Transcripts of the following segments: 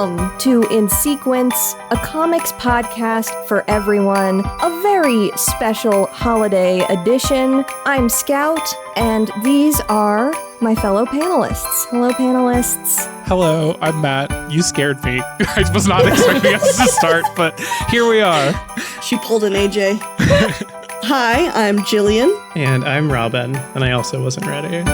Welcome to In Sequence, a comics podcast for everyone, a very special holiday edition. I'm Scout, and these are my fellow panelists. Hello, panelists. Hello, I'm Matt. You scared me. I was not expecting us to start, but here we are. She pulled an AJ. Hi, I'm Jillian. And I'm Robin, and I also wasn't ready.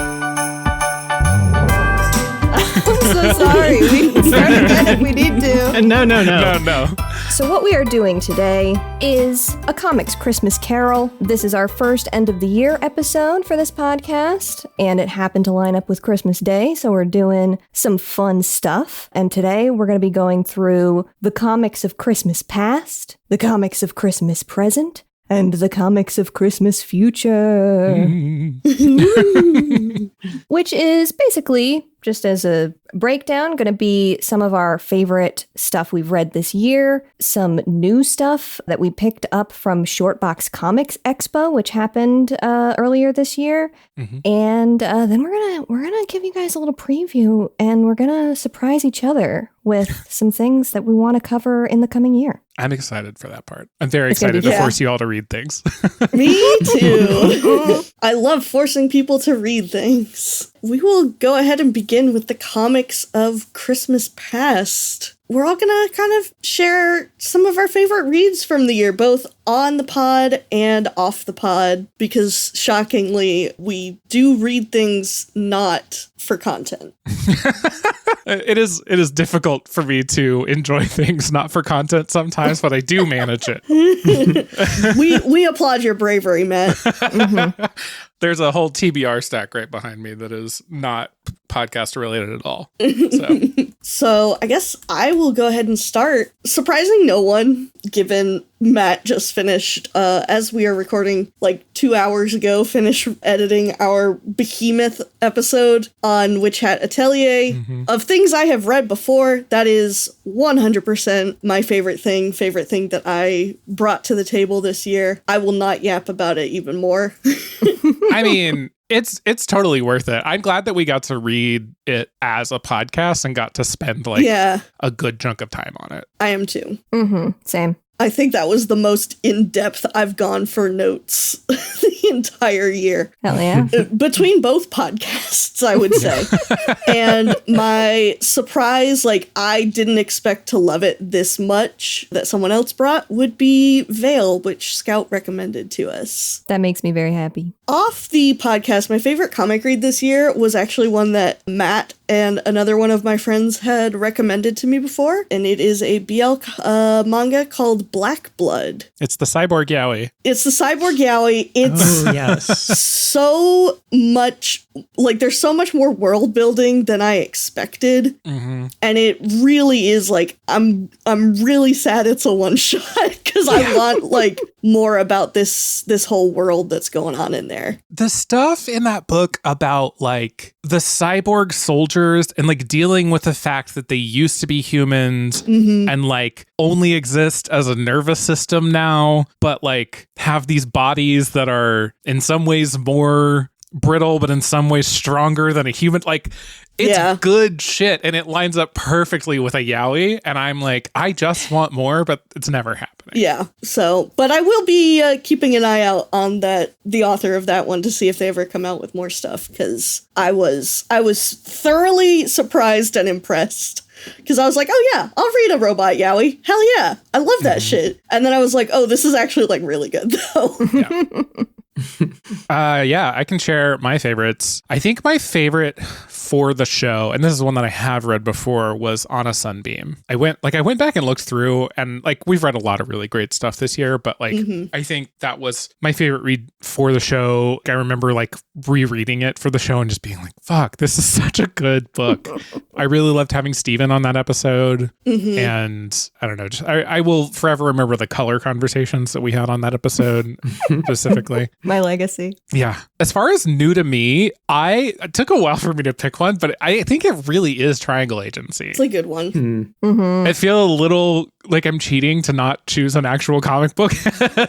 I'm so sorry. We can start again if we need to. No. So what we are doing today is a comics Christmas Carol. This is our first end of the year episode for this podcast, and it happened to line up with Christmas Day, so we're doing some fun stuff. And today we're going to be going through the comics of Christmas past, the comics of Christmas present, and the comics of Christmas future. Which is basically, just as a breakdown, going to be some of our favorite stuff we've read this year, some new stuff that we picked up from Shortbox Comics Expo, which happened earlier this year, and then we're gonna give you guys a little preview, and we're gonna surprise each other with some things that we want to cover in the coming year. I'm excited for that part. I'm very excited to force you all to read things. Me too. I love forcing people to read things. We will go ahead and begin with the comics of Christmas past. We're all going to kind of share some of our favorite reads from the year, both on the pod and off the pod, because shockingly, we do read things not for content. It is difficult for me to enjoy things not for content sometimes, but I do manage it. We applaud your bravery, Matt. Mm-hmm. There's a whole TBR stack right behind me that is not podcast related at all. So I guess I will go ahead and start. Surprising no one, given Matt just finished, as we are recording like 2 hours ago, finished editing our Behemoth episode on Witch Hat Atelier. Of things I have read before, that is 100% my favorite thing that I brought to the table this year. I will not yap about it even more. I mean, it's totally worth it. I'm glad that we got to read it as a podcast and got to spend a good chunk of time on it. I am too. Same. I think that was the most in-depth I've gone for notes the entire year. Hell yeah. Between both podcasts, I would say. And my surprise, I didn't expect to love it this much, that someone else brought, would be Veil, which Scout recommended to us. That makes me very happy. Off the podcast, my favorite comic read this year was actually one that Matt and another one of my friends had recommended to me before, and it is a BL manga called Black Blood. It's the Cyborg Yaoi. It's the Cyborg Yaoi. It's so much, there's so much more world building than I expected, and it really is I'm really sad it's a one shot because I want more about this whole world that's going on in there. The stuff in that book about the cyborg soldiers and dealing with the fact that they used to be humans and only exist as a nervous system now, but have these bodies that are in some ways more brittle, but in some ways stronger than a human. It's good shit, and it lines up perfectly with a yaoi, and I'm I just want more, but it's never happening. Yeah, so, but I will be keeping an eye out on the author of that one to see if they ever come out with more stuff, because I was thoroughly surprised and impressed. Because I was oh yeah, I'll read a robot yaoi. Hell yeah, I love that shit. And then I was oh, this is actually really good though. Yeah, I can share my favorites. I think my favorite for the show, and this is one that I have read before, was On a Sunbeam. I went back and looked through, and we've read a lot of really great stuff this year, but I think that was my favorite read for the show. I remember rereading it for the show and just being fuck, this is such a good book. I really loved having Steven on that episode, and I don't know, I will forever remember the color conversations that we had on that episode specifically. My legacy. Yeah. As far as new to me, it took a while for me to pick one, but I think it really is Triangle Agency. It's a good one. Mm-hmm. I feel a little like I'm cheating to not choose an actual comic book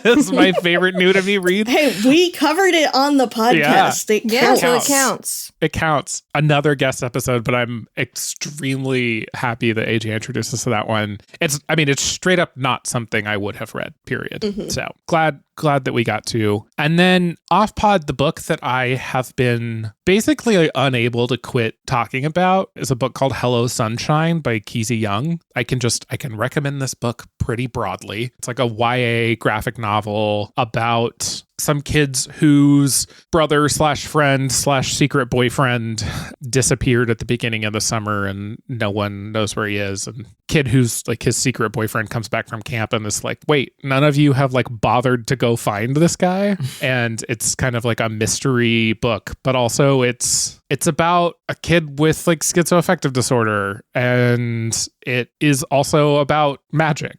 as my favorite new to me read. Hey, we covered it on the podcast. Yeah, so it counts. counts. It counts. Another guest episode, but I'm extremely happy that AJ introduced us to that one. It's straight up not something I would have read, period. So glad that we got to. And then Off Pod, the book that I have been basically unable to quit talking about is a book called Hello Sunshine by Keezy Young. I can recommend this book pretty broadly. It's like a YA graphic novel about some kids whose brother / friend / secret boyfriend disappeared at the beginning of the summer and no one knows where he is. And kid who's like his secret boyfriend comes back from camp and is like, wait, none of you have like bothered to go find this guy. And it's kind of like a mystery book, but also it's about a kid with like schizoaffective disorder, and it is also about magic.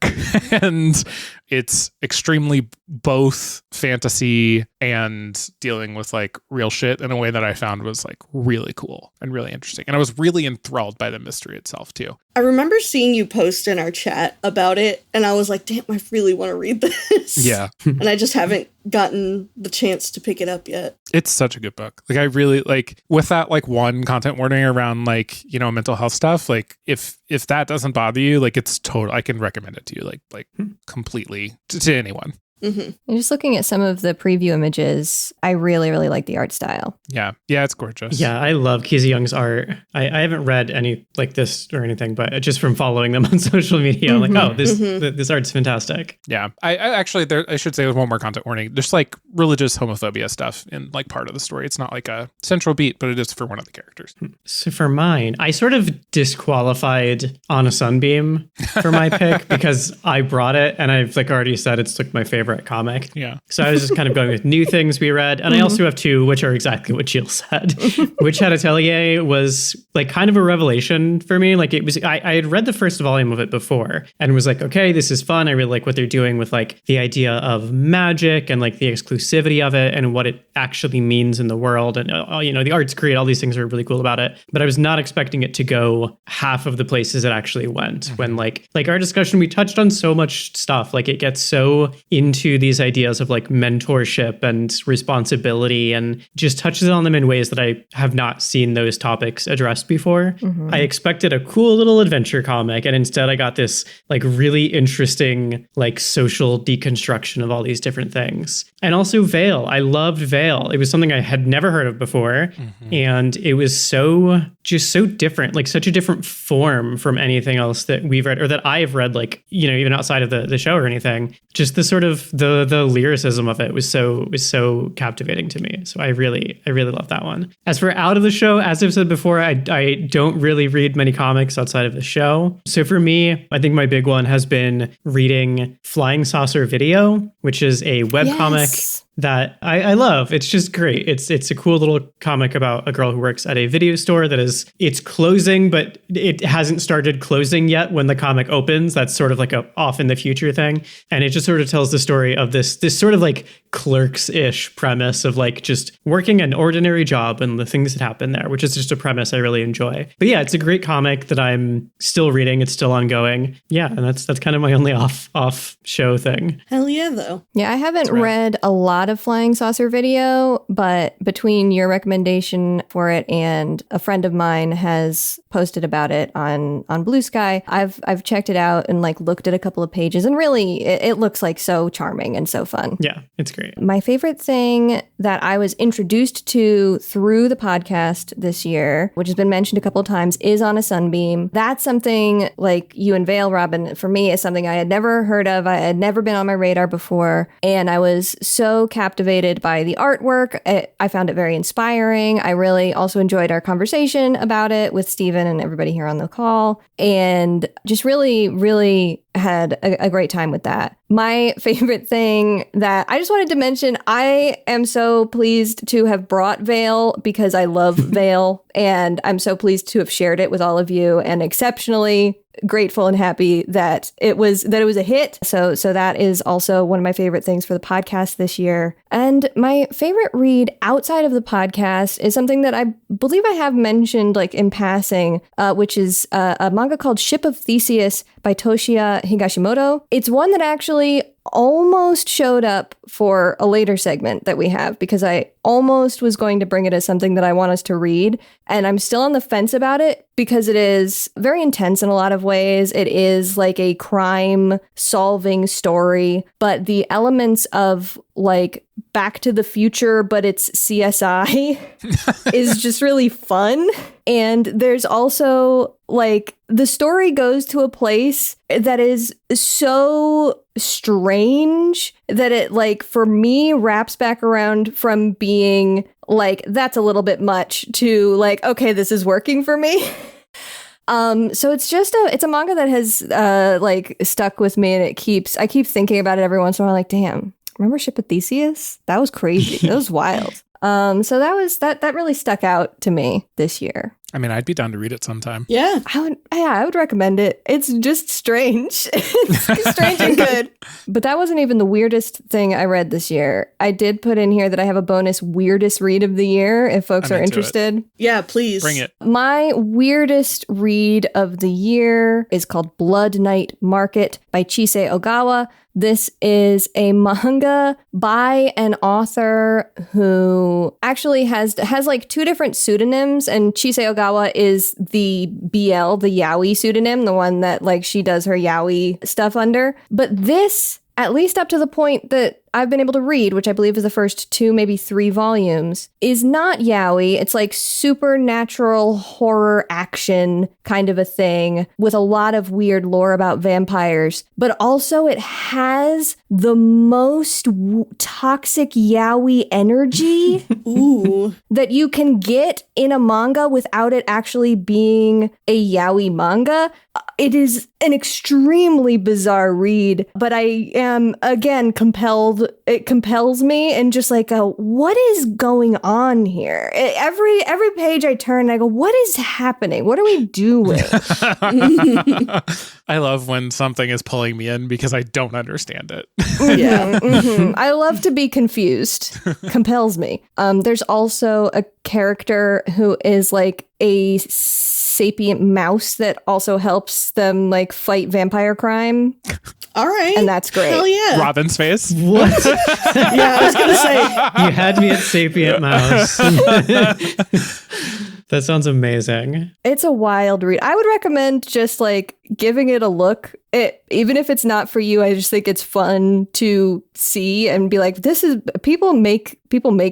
And it's extremely both fantasy and dealing with like real shit in a way that I found was like really cool and really interesting. And I was really enthralled by the mystery itself too. I remember seeing you post in our chat about it, and I was like, damn, I really want to read this. Yeah. And I just haven't gotten the chance to pick it up yet. It's such a good book. Like I really like, with that like one content warning around like, you know, mental health stuff, like if that doesn't bother you, like it's total, I can recommend it to you like completely to anyone. And just looking at some of the preview images, I really, really like the art style. Yeah, it's gorgeous. Yeah, I love Keezy Young's art. I haven't read any like this or anything, but just from following them on social media, I'm like, oh, this art's fantastic. Yeah, I actually, I should say with one more content warning, there's like religious homophobia stuff in like part of the story. It's not like a central beat, but it is for one of the characters. So for mine, I sort of disqualified On a Sunbeam for my pick because I brought it and I've like already said it's like my favorite comic. Yeah. So I was just kind of going with new things we read. And I also have two, which are exactly what Jill said. Witch Hat Atelier was like kind of a revelation for me. Like it was, I had read the first volume of it before and was like, okay, this is fun. I really like what they're doing with like the idea of magic and like the exclusivity of it and what it actually means in the world. And, you know, the art's great. All these things are really cool about it. But I was not expecting it to go half of the places it actually went when like our discussion, we touched on so much stuff. Like it gets so into these ideas of like mentorship and responsibility and just touches on them in ways that I have not seen those topics addressed before. I expected a cool little adventure comic, and instead I got this like really interesting like social deconstruction of all these different things. And also Veil. I loved Veil. It was something I had never heard of before. And it was so different, like such a different form from anything else that we've read or that I've read, like, you know, even outside of the show or anything. Just the sort of the lyricism of it was so captivating to me. So I really love that one. As for out of the show, as I've said before, I don't really read many comics outside of the show. So for me, I think my big one has been reading Flying Saucer Video, which is a webcomic that I love. It's just great. It's a cool little comic about a girl who works at a video store it's closing, but it hasn't started closing yet when the comic opens. That's sort of like a off in the future thing. And it just sort of tells the story of this sort of like Clerks-ish premise of like just working an ordinary job and the things that happen there, which is just a premise I really enjoy. But yeah, it's a great comic that I'm still reading. It's still ongoing. Yeah, and that's kind of my only off show thing. Hell yeah, though. Yeah, I haven't read a lot of Flying Saucer Video, but between your recommendation for it and a friend of mine has posted about it on Blue Sky, I've checked it out and like looked at a couple of pages, and really it looks like so charming and so fun. Yeah, it's great. My favorite thing that I was introduced to through the podcast this year, which has been mentioned a couple of times, is On a Sunbeam. That's something like you and Vale, Robin, for me is something I had never heard of. I had never been on my radar before, and I was so captivated by the artwork. I found it very inspiring. I really also enjoyed our conversation about it with Steven and everybody here on the call, and just really, really had a great time with that. My favorite thing that I just wanted to mention, I am so pleased to have brought Vale because I love Vale, and I'm so pleased to have shared it with all of you. And exceptionally, grateful and happy that it was a hit. So that is also one of my favorite things for the podcast this year. And my favorite read outside of the podcast is something that I believe I have mentioned like in passing, which is a manga called Ship of Theseus by Toshiya Higashimoto. It's one that actually almost showed up for a later segment that we have because I almost was going to bring it as something that I want us to read. And I'm still on the fence about it because it is very intense in a lot of ways. It is like a crime solving story, but the elements of like Back to the Future, but it's CSI is just really fun. And there's also like the story goes to a place that is so strange that it like for me wraps back around from being like that's a little bit much to like okay, this is working for me. So it's a manga that has like stuck with me, and I keep thinking about it every once in a while, like, damn, remember Ship of Theseus? That was crazy. That was wild. So that really stuck out to me this year. I mean, I'd be down to read it sometime. Yeah. I would recommend it. It's just strange. It's strange and good. But that wasn't even the weirdest thing I read this year. I did put in here that I have a bonus weirdest read of the year if folks are interested. Yeah, please. Bring it. My weirdest read of the year is called Blood Night Market by Chisei Ogawa. This is a manga by an author who actually has like two different pseudonyms, and Chisei Ogawa is the BL, the yaoi pseudonym, the one that like she does her yaoi stuff under. But this, at least up to the point that I've been able to read, which I believe is the first 2, maybe 3 volumes, is not yaoi. It's like supernatural horror action kind of a thing with a lot of weird lore about vampires. But also it has the most toxic yaoi energy Ooh. that you can get in a manga without it actually being a yaoi manga. It is an extremely bizarre read, but I am, again, compelled. It compels me and just like, what is going on here? Every page I turn, I go, what is happening? What are we doing? I love when something is pulling me in because I don't understand it. Yeah. Mm-hmm. I love to be confused. Compels me. There's also a character who is like a sapient mouse that also helps them like fight vampire crime. All right. And that's great. Hell yeah. Robin's face. What? Yeah, I was going to say. You had me at sapient mouse. That sounds amazing. It's a wild read. I would recommend just like giving it a look. Even if it's not for you, I just think it's fun to see and be like, this is people make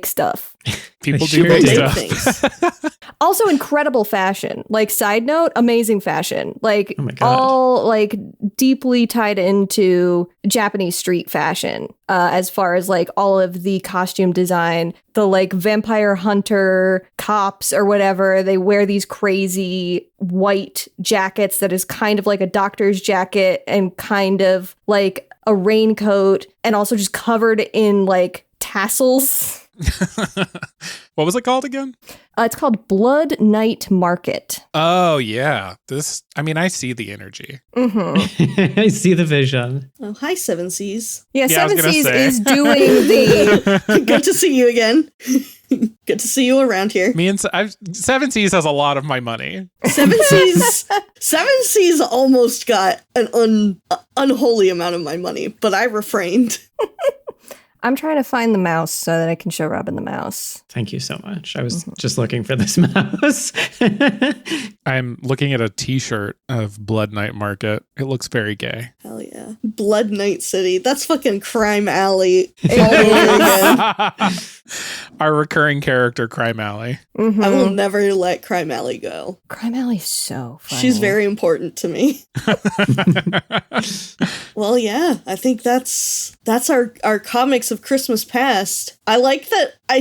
stuff. People Sure do make Make stuff. things. Also incredible fashion. Like side note, amazing fashion. Like Oh my God. all like deeply tied into Japanese street fashion. As far as like all of the costume design, the like vampire hunter cops or whatever, they wear these crazy white jackets that is kind of like a doctor's jacket and kind of like a raincoat and also just covered in like tassels. What was it called again? It's called Blood Night Market. Oh, yeah. I see the energy. Mm-hmm. I see the vision. Oh, hi, Seven Seas. Yeah, Yeah, I was Seven gonna Seas say. is doing the... Good to see you again. Good to see you around here. Seven Seas has a lot of my money. Seven Seas almost got an unholy amount of my money, but I refrained. I'm trying to find the mouse so that I can show Robin the mouse. Thank you so much. I was just looking for this mouse. I'm looking at a t-shirt of Blood Night Market. It looks very gay. Hell yeah. Blood Night City. That's fucking Crime Alley all over again. Our recurring character, Crime Alley. Mm-hmm. I will never let Crime Alley go. Crime Alley's so funny. She's very important to me. Well, yeah, I think that's our comics of Christmas past. I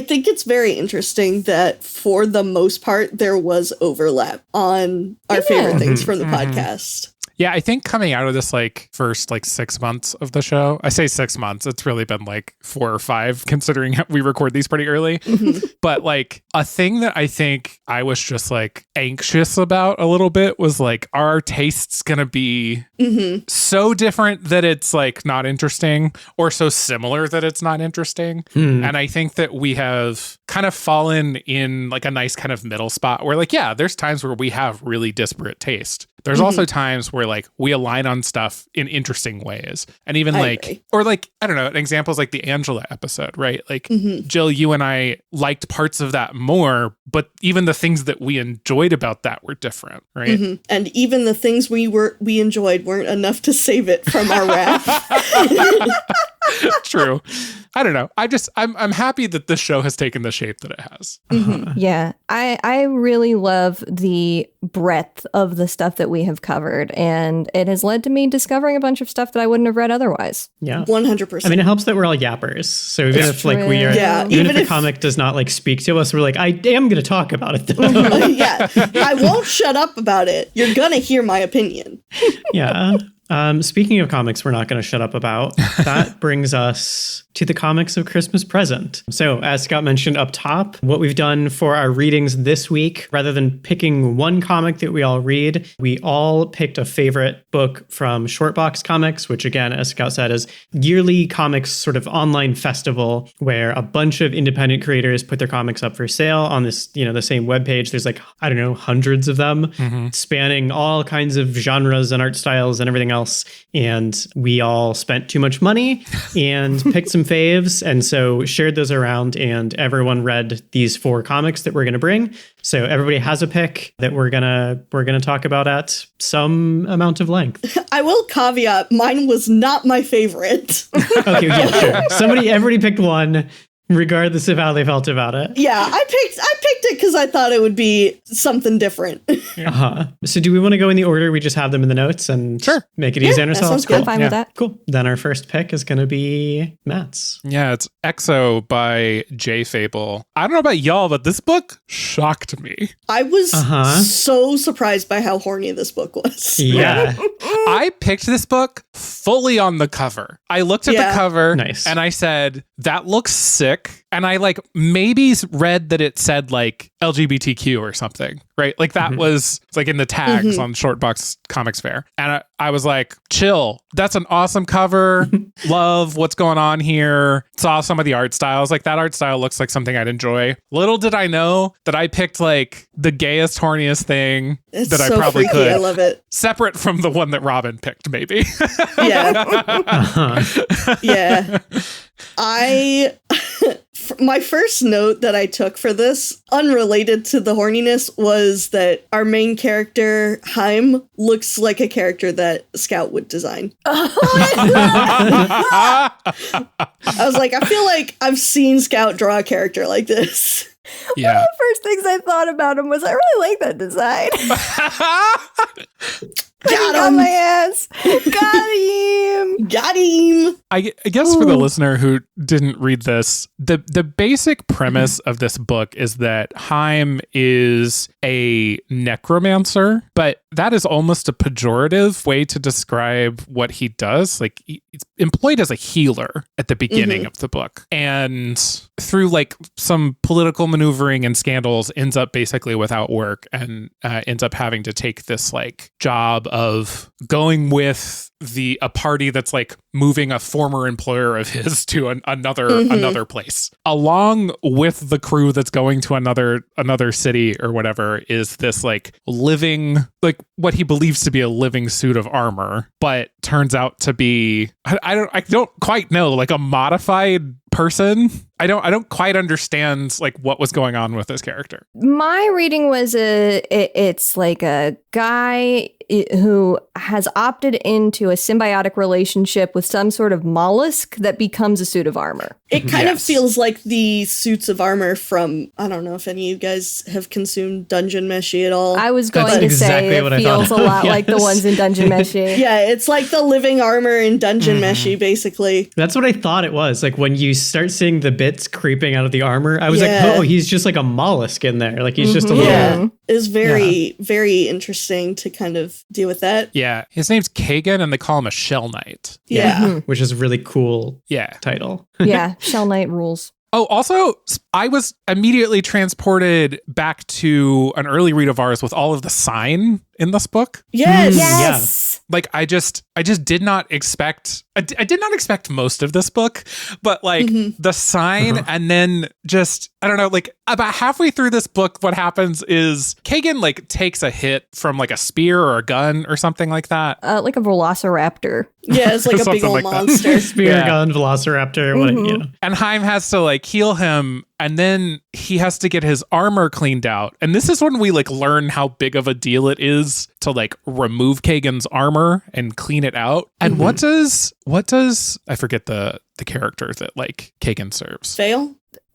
think it's very interesting that for the most part there was overlap on our favorite things from the podcast. Yeah, I think coming out of this like first like 6 months of the show, I say 6 months, it's really been like 4 or 5 considering we record these pretty early. But like a thing that I think I was just like anxious about a little bit was like, are our tastes gonna be so different that it's like not interesting, or so similar that it's not interesting? And I think that we have kind of fallen in like a nice kind of middle spot where like, yeah, there's times where we have really disparate taste. There's also times where like we align on stuff in interesting ways. And even or like, I don't know, an example is like the Angela episode, right? Like Jill, you and I liked parts of that more, but even the things that we enjoyed about that were different, right? And even the things we enjoyed weren't enough to save it from our wrath. True. I don't know. I'm happy that this show has taken the shape that it has. Yeah. I really love the breadth of the stuff that we have covered, and it has led to me discovering a bunch of stuff that I wouldn't have read otherwise. Yeah. 100%. I mean, it helps that we're all yappers. So even if like we are, even if the comic does not like speak to us, we're like, I am going to talk about it though. Yeah. I won't shut up about it. You're going to hear my opinion. Yeah. Speaking of comics we're not going to shut up about, that brings us to the comics of Christmas Present. So as Scott mentioned up top, what we've done for our readings this week, rather than picking one comic that we all read, we all picked a favorite book from Shortbox Comics, which again, as Scott said, is yearly comics sort of online festival where a bunch of independent creators put their comics up for sale on this, the same webpage. There's like, I don't know, hundreds of them spanning all kinds of genres and art styles and everything else. And we all spent too much money and picked some faves, and so shared those around, and everyone read these 4 comics that we're going to bring. So everybody has a pick that we're gonna talk about at some amount of length. I will caveat, mine was not my favorite. Okay, yeah, sure. Everybody picked one, regardless of how they felt about it. Yeah, I picked it because I thought it would be something different. So do we want to go in the order we just have them in the notes and make it easy on ourselves? Cool. I'm fine with that. Cool. Then our first pick is going to be Matt's. Yeah, it's EXO by Jaye Fabel. I don't know about y'all, but this book shocked me. I was so surprised by how horny this book was. Yeah. I picked this book fully on the cover. I looked at the cover and I said, that looks sick. And I like maybe read that it said like LGBTQ or something, right? Like that was like in the tags on Shortbox Comics Fair. And I was like, chill. That's an awesome cover. Love what's going on here. Saw some of the art styles. Like that art style looks like something I'd enjoy. Little did I know that I picked like the gayest, horniest thing it's that so I probably freaky. could. I love it. Separate from the one that Robin picked, maybe. Yeah. Yeah. My first note that I took for this, unrelated to the horniness, was that our main character, Haim, looks like a character that Scout would design. I was like, I feel like I've seen Scout draw a character like this. Yeah. One of the first things I thought about him was, I really like that design. Got him. On my ass. Got him. Got him. I guess for the listener who didn't read this, the basic premise of this book is that Haim is a necromancer, but that is almost a pejorative way to describe what he does. Like he's employed as a healer at the beginning of the book, and through like some political maneuvering and scandals ends up basically without work, and ends up having to take this like job of going with a party that's like moving a former employer of his to another place. Along with the crew that's going to another city or whatever is this like living, like what he believes to be a living suit of armor, but turns out to be I don't quite know, like a modified person. I don't quite understand like what was going on with this character. My reading was it's like a guy who has opted into a symbiotic relationship with some sort of mollusk that becomes a suit of armor. It kind of feels like the suits of armor from, I don't know if any of you guys have consumed Dungeon Meshi at all. I was going to say it feels a lot like the ones in Dungeon Meshi. Yeah, it's like the living armor in Dungeon Meshi, basically. That's what I thought it was. Like when you start seeing the bits creeping out of the armor, I was like, oh, he's just like a mollusk in there. Like he's just a little... It's very, very interesting to kind of deal with that. Yeah. His name's Kagan, and they call him a Shell Knight. Yeah. Which is a really cool title. Yeah, Shell Knight rules. Oh, also, I was immediately transported back to an early read of ours with all of the sign in this book. Yes. Yes. Like, I just did not expect, I did not expect most of this book, but like the sign and then just, I don't know, like about halfway through this book, what happens is Kagan like takes a hit from like a spear or a gun or something like that. Like a velociraptor. Yeah, it's like a big old monster. Spear, gun, velociraptor, And Haim has to like heal him, and then he has to get his armor cleaned out. And this is when we like learn how big of a deal it is to like remove Kagan's armor and clean it out. And what does I forget the character that like Kagan serves?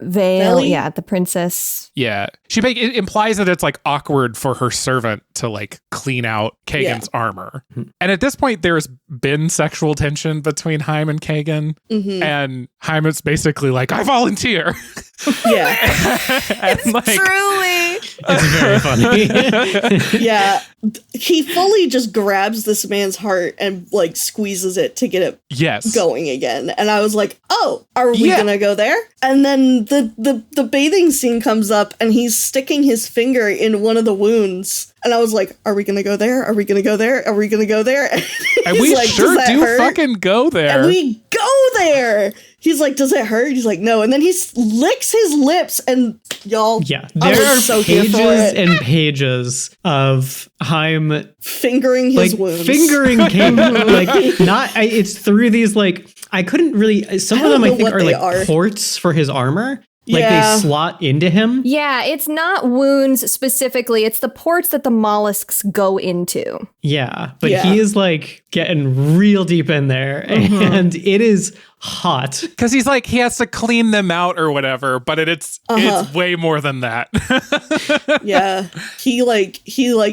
Vale, yeah, the princess. Yeah. It implies that it's like awkward for her servant to like clean out Kagan's armor. And at this point, there's been sexual tension between Haim and Kagan. And Haim is basically like, I volunteer. Yeah. It's like, truly. It's very funny. Yeah. He fully just grabs this man's heart and like squeezes it to get it going again. And I was like, oh, are we gonna go there? And then the bathing scene comes up and he's sticking his finger in one of the wounds. And I was like, are we gonna go there? Are we gonna go there? Are we gonna go there? And we like, sure do fucking go there. And we go there. He's like, does it hurt? He's like, no. And then he licks his lips and y'all. Yeah, there are so pages and pages of Haim fingering his wounds. Fingering Kagan. It's through these like, I couldn't really, some of them I think are like ports for his armor. Like they slot into him. Yeah, it's not wounds specifically. It's the ports that the mollusks go into. Yeah, but he is like getting real deep in there and it is hot. Because he's like, he has to clean them out or whatever, but it's way more than that. Yeah, he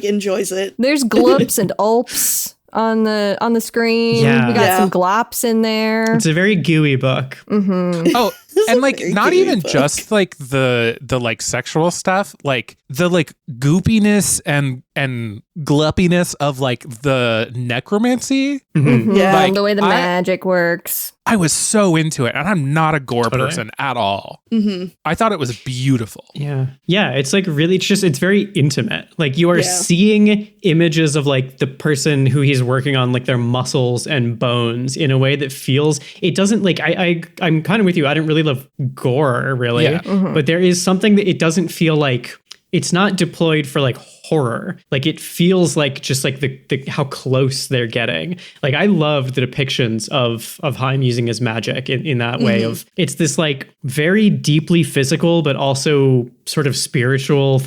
enjoys it. There's gloops and ulps on the screen. Yeah. We got some glops in there. It's a very gooey book. Oh, and like not even just like the like sexual stuff, like the like goopiness and gluppiness of like the necromancy. Yeah, like, the way the magic works. I was so into it, and I'm not a gore person at all. I thought it was beautiful. Yeah. It's like really, it's very intimate. Like you are seeing images of like the person who he's working on, like their muscles and bones in a way that feels, it doesn't like, I'm kind of with you. I didn't really love gore really, but there is something that it doesn't feel like, it's not deployed for like horror. Like it feels like just like the how close they're getting. Like I loved the depictions of Haim using his magic in that way of, it's this like very deeply physical, but also sort of spiritual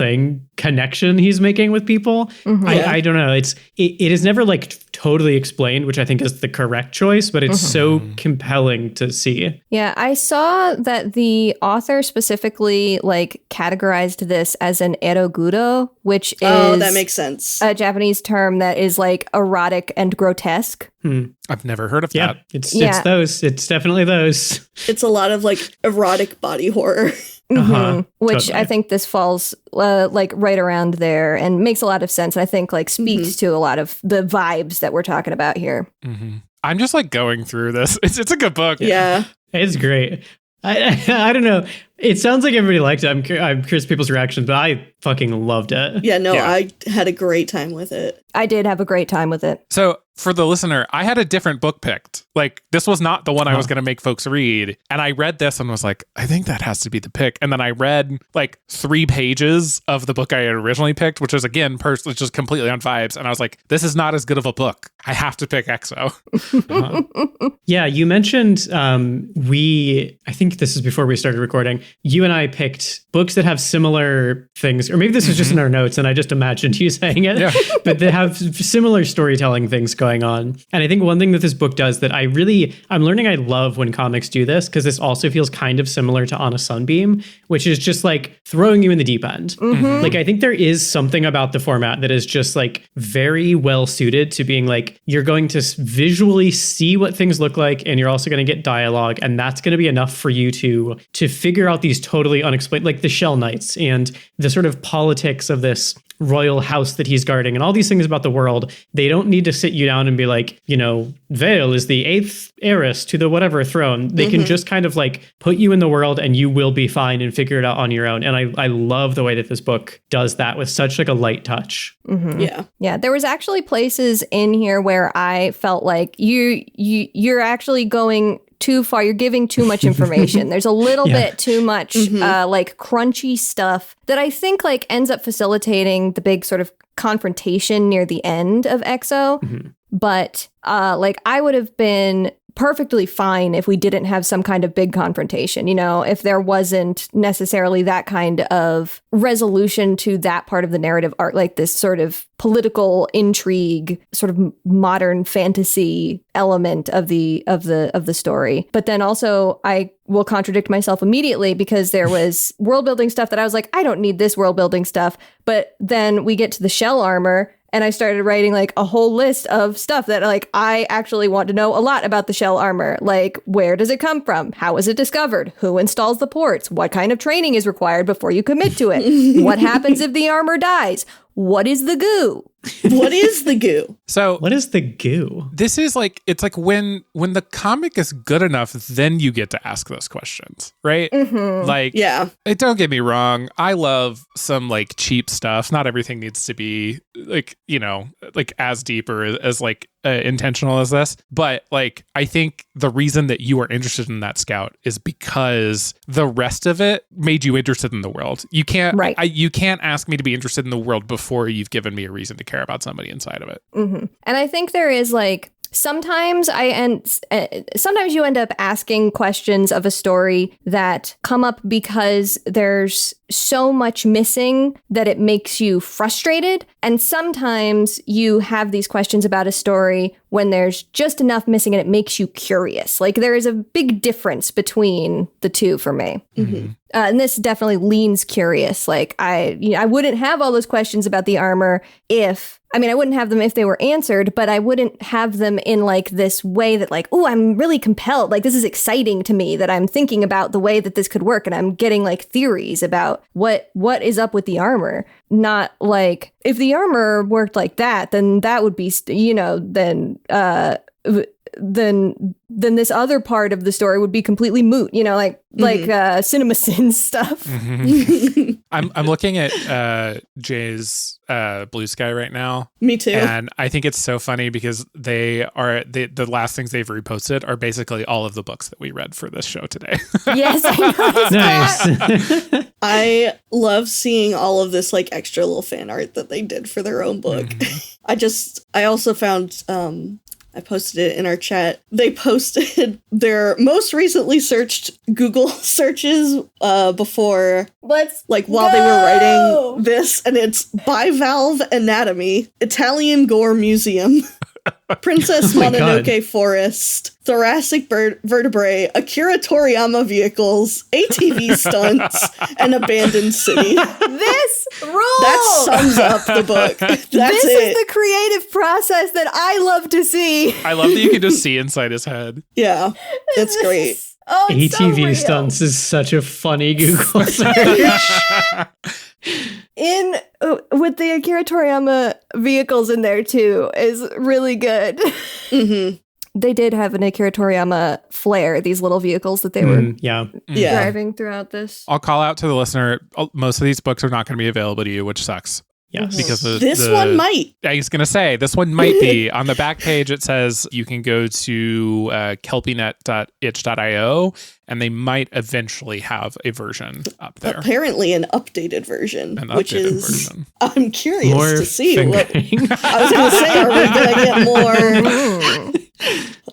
connection he's making with people. I don't know. It is never like totally explained, which I think is the correct choice, but it's so compelling to see. Yeah, I saw that the author specifically like categorized this as an eroguro, which is that makes sense. A Japanese term that is like erotic and grotesque. I've never heard of that. It's those. It's definitely those. It's a lot of like erotic body horror. Which I think this falls like right around there and makes a lot of sense. I think like speaks to a lot of the vibes that we're talking about here. I'm just like going through this. It's a good book. Yeah. It's great. I don't know. It sounds like everybody liked it. I'm curious people's reactions, but I fucking loved it. Yeah, no, I had a great time with it. I did have a great time with it. So for the listener, I had a different book picked. Like this was not the one I was going to make folks read. And I read this and was like, I think that has to be the pick. And then I read like 3 pages of the book I had originally picked, which is again, just completely on vibes. And I was like, this is not as good of a book. I have to pick EXO. Yeah, you mentioned I think this is before we started recording. you and I picked books that have similar things, or maybe this is just in our notes and I just imagined you saying it, but they have similar storytelling things going on. And I think one thing that this book does that I'm learning I love when comics do this, because this also feels kind of similar to On a Sunbeam, which is just like throwing you in the deep end. Like, I think there is something about the format that is just like very well suited to being like, you're going to visually see what things look like, and you're also going to get dialogue, and that's going to be enough for you to figure out these totally unexplained, like the Shell Knights and the sort of politics of this royal house that he's guarding and all these things about the world. They don't need to sit you down and be like, you know, Vale is the 8th heiress to the whatever throne. They can just kind of like put you in the world and you will be fine and figure it out on your own. And I love the way that this book does that with such like a light touch. Yeah. There was actually places in here where I felt like you're actually going too far. You're giving too much information. There's a little bit too much like crunchy stuff that I think like ends up facilitating the big sort of confrontation near the end of EXO. But like I would have been perfectly fine if we didn't have some kind of big confrontation, you know, if there wasn't necessarily that kind of resolution to that part of the narrative arc, like this sort of political intrigue, sort of modern fantasy element of the story. But then also I will contradict myself immediately, because there was world building stuff that I was like, I don't need this world building stuff. But then we get to the shell armor, and I started writing like a whole list of stuff that like I actually want to know a lot about the shell armor. Like, where does it come from? How is it discovered? Who installs the ports? What kind of training is required before you commit to it? What happens if the armor dies? What is the goo? What is the goo? So what is the goo? This is like, it's like when the comic is good enough, then you get to ask those questions, right? Like, don't get me wrong. I love some like cheap stuff. Not everything needs to be like, you know, like as deep or as like intentional as this. But like, I think the reason that you are interested in that Scout is because the rest of it made you interested in the world. You can't, you can't ask me to be interested in the world before you've given me a reason to care about somebody inside of it. And I think there is like, sometimes you end up asking questions of a story that come up because there's so much missing that it makes you frustrated. And sometimes you have these questions about a story when there's just enough missing and it makes you curious. Like, there is a big difference between the two for me. And this definitely leans curious. Like, I wouldn't have all those questions about the armor I wouldn't have them if they were answered, but I wouldn't have them in like this way that like, oh, I'm really compelled. Like, this is exciting to me that I'm thinking about the way that this could work. And I'm getting like theories about what is up with the armor. Not like, if the armor worked like that, then that would be, you know, then this other part of the story would be completely moot, you know, like Cinema Sins stuff. I'm looking at Jaye's Blue Sky right now. Me too. And I think it's so funny because the last things they've reposted are basically all of the books that we read for this show today. Yes, I noticed nice. I love seeing all of this like extra little fan art that they did for their own book. I also found I posted it in our chat. They posted their most recently searched Google searches before, while they were writing this, and it's Bivalve Anatomy, Italian Gore Museum, Princess Mononoke Forest, Thoracic Vertebrae, Akira Toriyama Vehicles, ATV Stunts, and Abandoned City. This rules! That sums up the book. This is the creative process that I love to see. I love that you can just see inside his head. Yeah, it's great. It's ATV Stunts is such a funny Google search. With the Akira Toriyama Vehicles in there too is really good. They did have an Akira Toriyama flair, these little vehicles that they were driving throughout this. I'll call out to the listener, most of these books are not going to be available to you, which sucks. Yes. Because this one might. I was going to say, this one might be. On the back page, it says you can go to kelpienet.itch.io, and they might eventually have a version up there. Apparently an updated version, version. I'm curious more to see. fingering. I was going to say, are we going to get more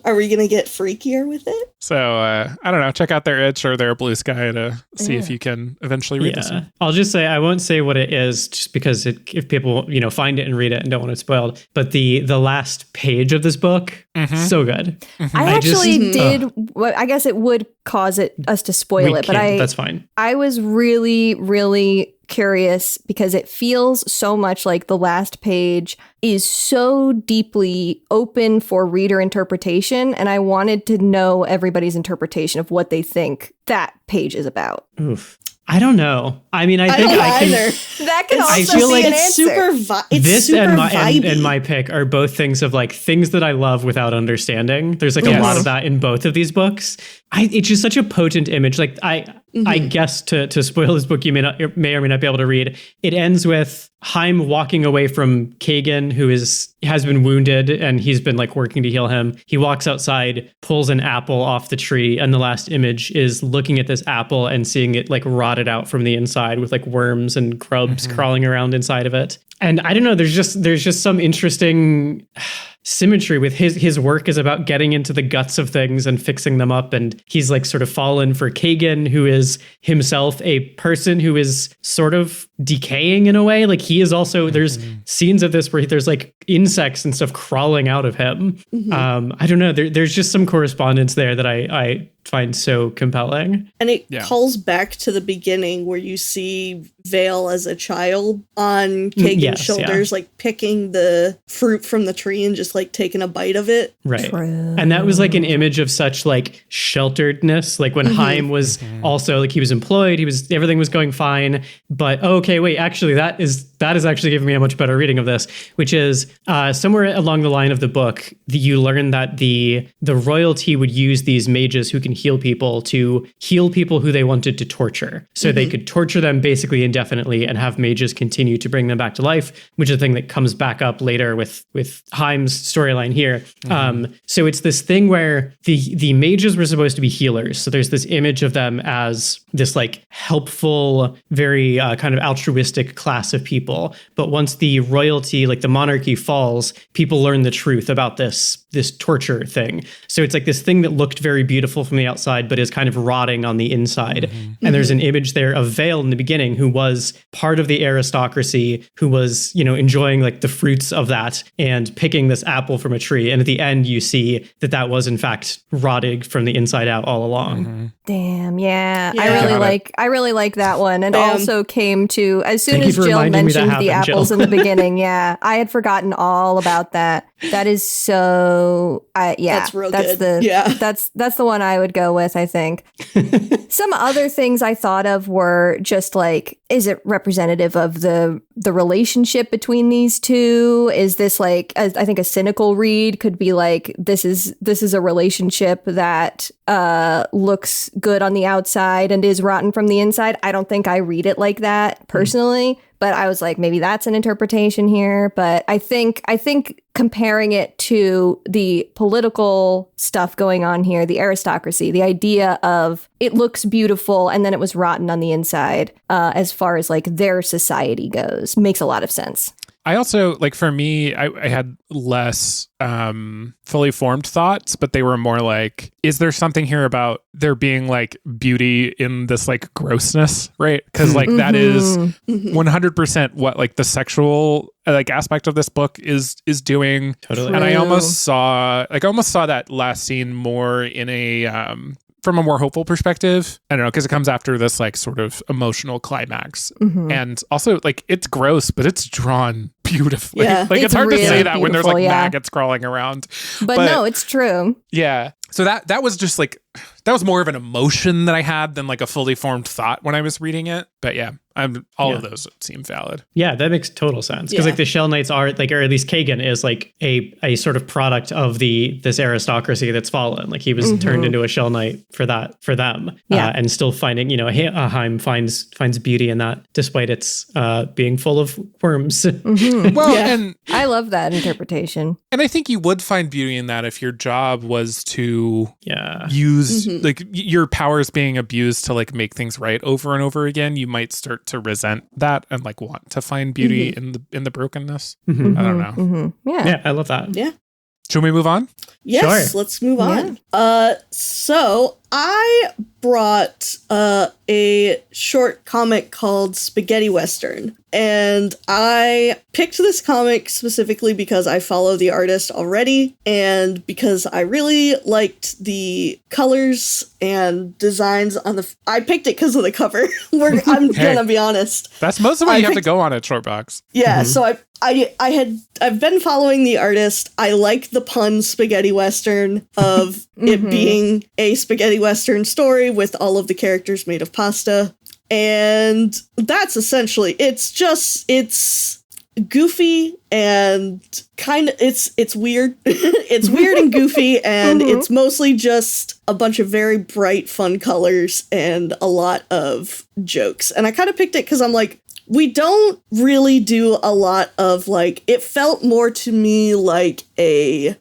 Are we gonna get freakier with it? So I don't know. Check out their itch or their blue sky to see if you can eventually read this one. I'll just say I won't say what it is, just because if people find it and read it and don't want it spoiled. But the last page of this book, so good. I actually did. I guess it would cause us to spoil it, but that's fine. I was really, really curious because it feels so much like the last page is so deeply open for reader interpretation, and I wanted to know everybody's interpretation of what they think that page is about. Oof. I don't know. I mean, I think I can. That can also I feel be like an it's answer. This super and vibey. my pick are both things of like things that I love without understanding. There's like a lot of that in both of these books. It's just such a potent image. Like I guess to spoil this book, you may or may not be able to read. It ends with Haim walking away from Kagan, who has been wounded, and he's been like working to heal him. He walks outside, pulls an apple off the tree, and the last image is looking at this apple and seeing it like rotted out from the inside with like worms and grubs crawling around inside of it. And I don't know, there's just some interesting symmetry with his work is about getting into the guts of things and fixing them up. And he's like sort of fallen for Kagan, who is himself a person who is sort of decaying in a way. Like he is also, there's scenes of this where there's like insects and stuff crawling out of him. I don't know. There's just some correspondence there that I find so compelling. And it calls back to the beginning where you see Vale as a child on Kagan's shoulders, like picking the fruit from the tree and just like taking a bite of it. Right. True. And that was like an image of such like shelteredness. Like when Haim was also like he was employed, everything was going fine. But okay, wait, actually that is actually giving me a much better reading of this, which is somewhere along the line of the book, you learn that the royalty would use these mages who can heal people to heal people who they wanted to torture. So they could torture them basically indefinitely and have mages continue to bring them back to life, which is a thing that comes back up later with Haim's storyline here. So it's this thing where the mages were supposed to be healers. So there's this image of them as this like helpful, very kind of altruistic class of people. But once the royalty, like the monarchy falls, people learn the truth about this torture thing. So it's like this thing that looked very beautiful from the outside, but is kind of rotting on the inside. And there's an image there of Vale in the beginning, who was part of the aristocracy, who was, enjoying like the fruits of that and picking this apple from a tree. And at the end, you see that was in fact rotted from the inside out all along. Damn, yeah. I really like that one. And also came to, as soon as Jill mentioned the apples in the beginning, I had forgotten all about that. That is so, that's real good. That's the one I would go with, I think. Some other things I thought of were just like, is it representative of the relationship between these two? Is this like, I think a cynical read could be like, this is a relationship that looks good on the outside and is rotten from the inside. I don't think I read it like that personally. But I was like, maybe that's an interpretation here. But I think comparing it to the political stuff going on here, the aristocracy, the idea of it looks beautiful and then it was rotten on the inside, as far as like their society goes, makes a lot of sense. I also, like, for me, I had less fully formed thoughts, but they were more like, is there something here about there being like beauty in this like grossness, right? Because like that is 100% what like the sexual like aspect of this book is doing. Totally. And I almost saw that last scene more in a from a more hopeful perspective. I don't know, because it comes after this like sort of emotional climax. And also like it's gross, but it's drawn beautifully. Yeah, like it's hard really to say that when there's like beautiful, maggots crawling around. But no, it's true. Yeah. So that was just like, that was more of an emotion that I had than like a fully formed thought when I was reading it. But yeah, all of those seem valid. Yeah, that makes total sense. Because like the Shell Knights are like, or at least Kagan is like a sort of product of this aristocracy that's fallen. Like he was turned into a Shell Knight for them. And still finding, Haim finds beauty in that despite its being full of worms. Well, and I love that interpretation. And I think you would find beauty in that if your job was to use like your powers being abused to like make things right over and over again. You might start to resent that and like want to find beauty in the brokenness. I don't know. Yeah, I love that. Yeah. Should we move on? Yes, Sure. let's move on. So I brought a short comic called Spaghetti Western. And I picked this comic specifically because I follow the artist already and because I really liked the colors and designs on the... I picked it because of the cover. I'm gonna be honest. That's most of what you have to go on at Shortbox. Yeah, so I've been following the artist. I like the pun spaghetti western of it being a spaghetti western story with all of the characters made of pasta. And that's essentially, it's goofy and kind of, it's weird. It's weird and goofy, and it's mostly just a bunch of very bright, fun colors and a lot of jokes. And I kind of picked it because I'm like, we don't really do a lot of, like, it felt more to me like a,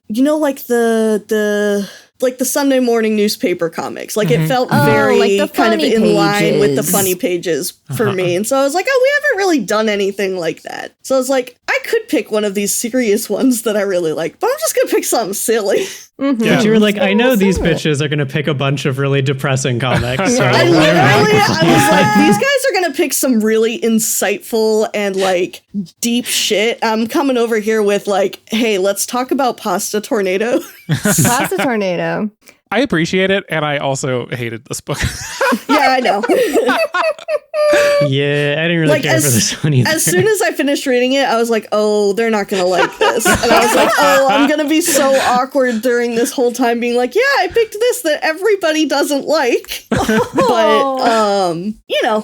like the Sunday morning newspaper comics. Like, it felt very like kind of in pages. line with the funny pages for me. And so I was like, we haven't really done anything like that. So I was like, I could pick one of these serious ones that I really like, but I'm just going to pick something silly. Yeah. But you were like, I know these bitches are going to pick a bunch of really depressing comics. So I was like, these guys are going to pick some really insightful and, like, deep shit. I'm coming over here with, like, hey, let's talk about Pasta Tornado. Pasta Tornado. I appreciate it, and I also hated this book. Yeah, I know. yeah, I didn't really care for this one either. As soon as I finished reading it, I was like, oh, they're not going to like this. And I was like, oh, I'm going to be so awkward during this whole time being like, yeah, I picked this that everybody doesn't like. But,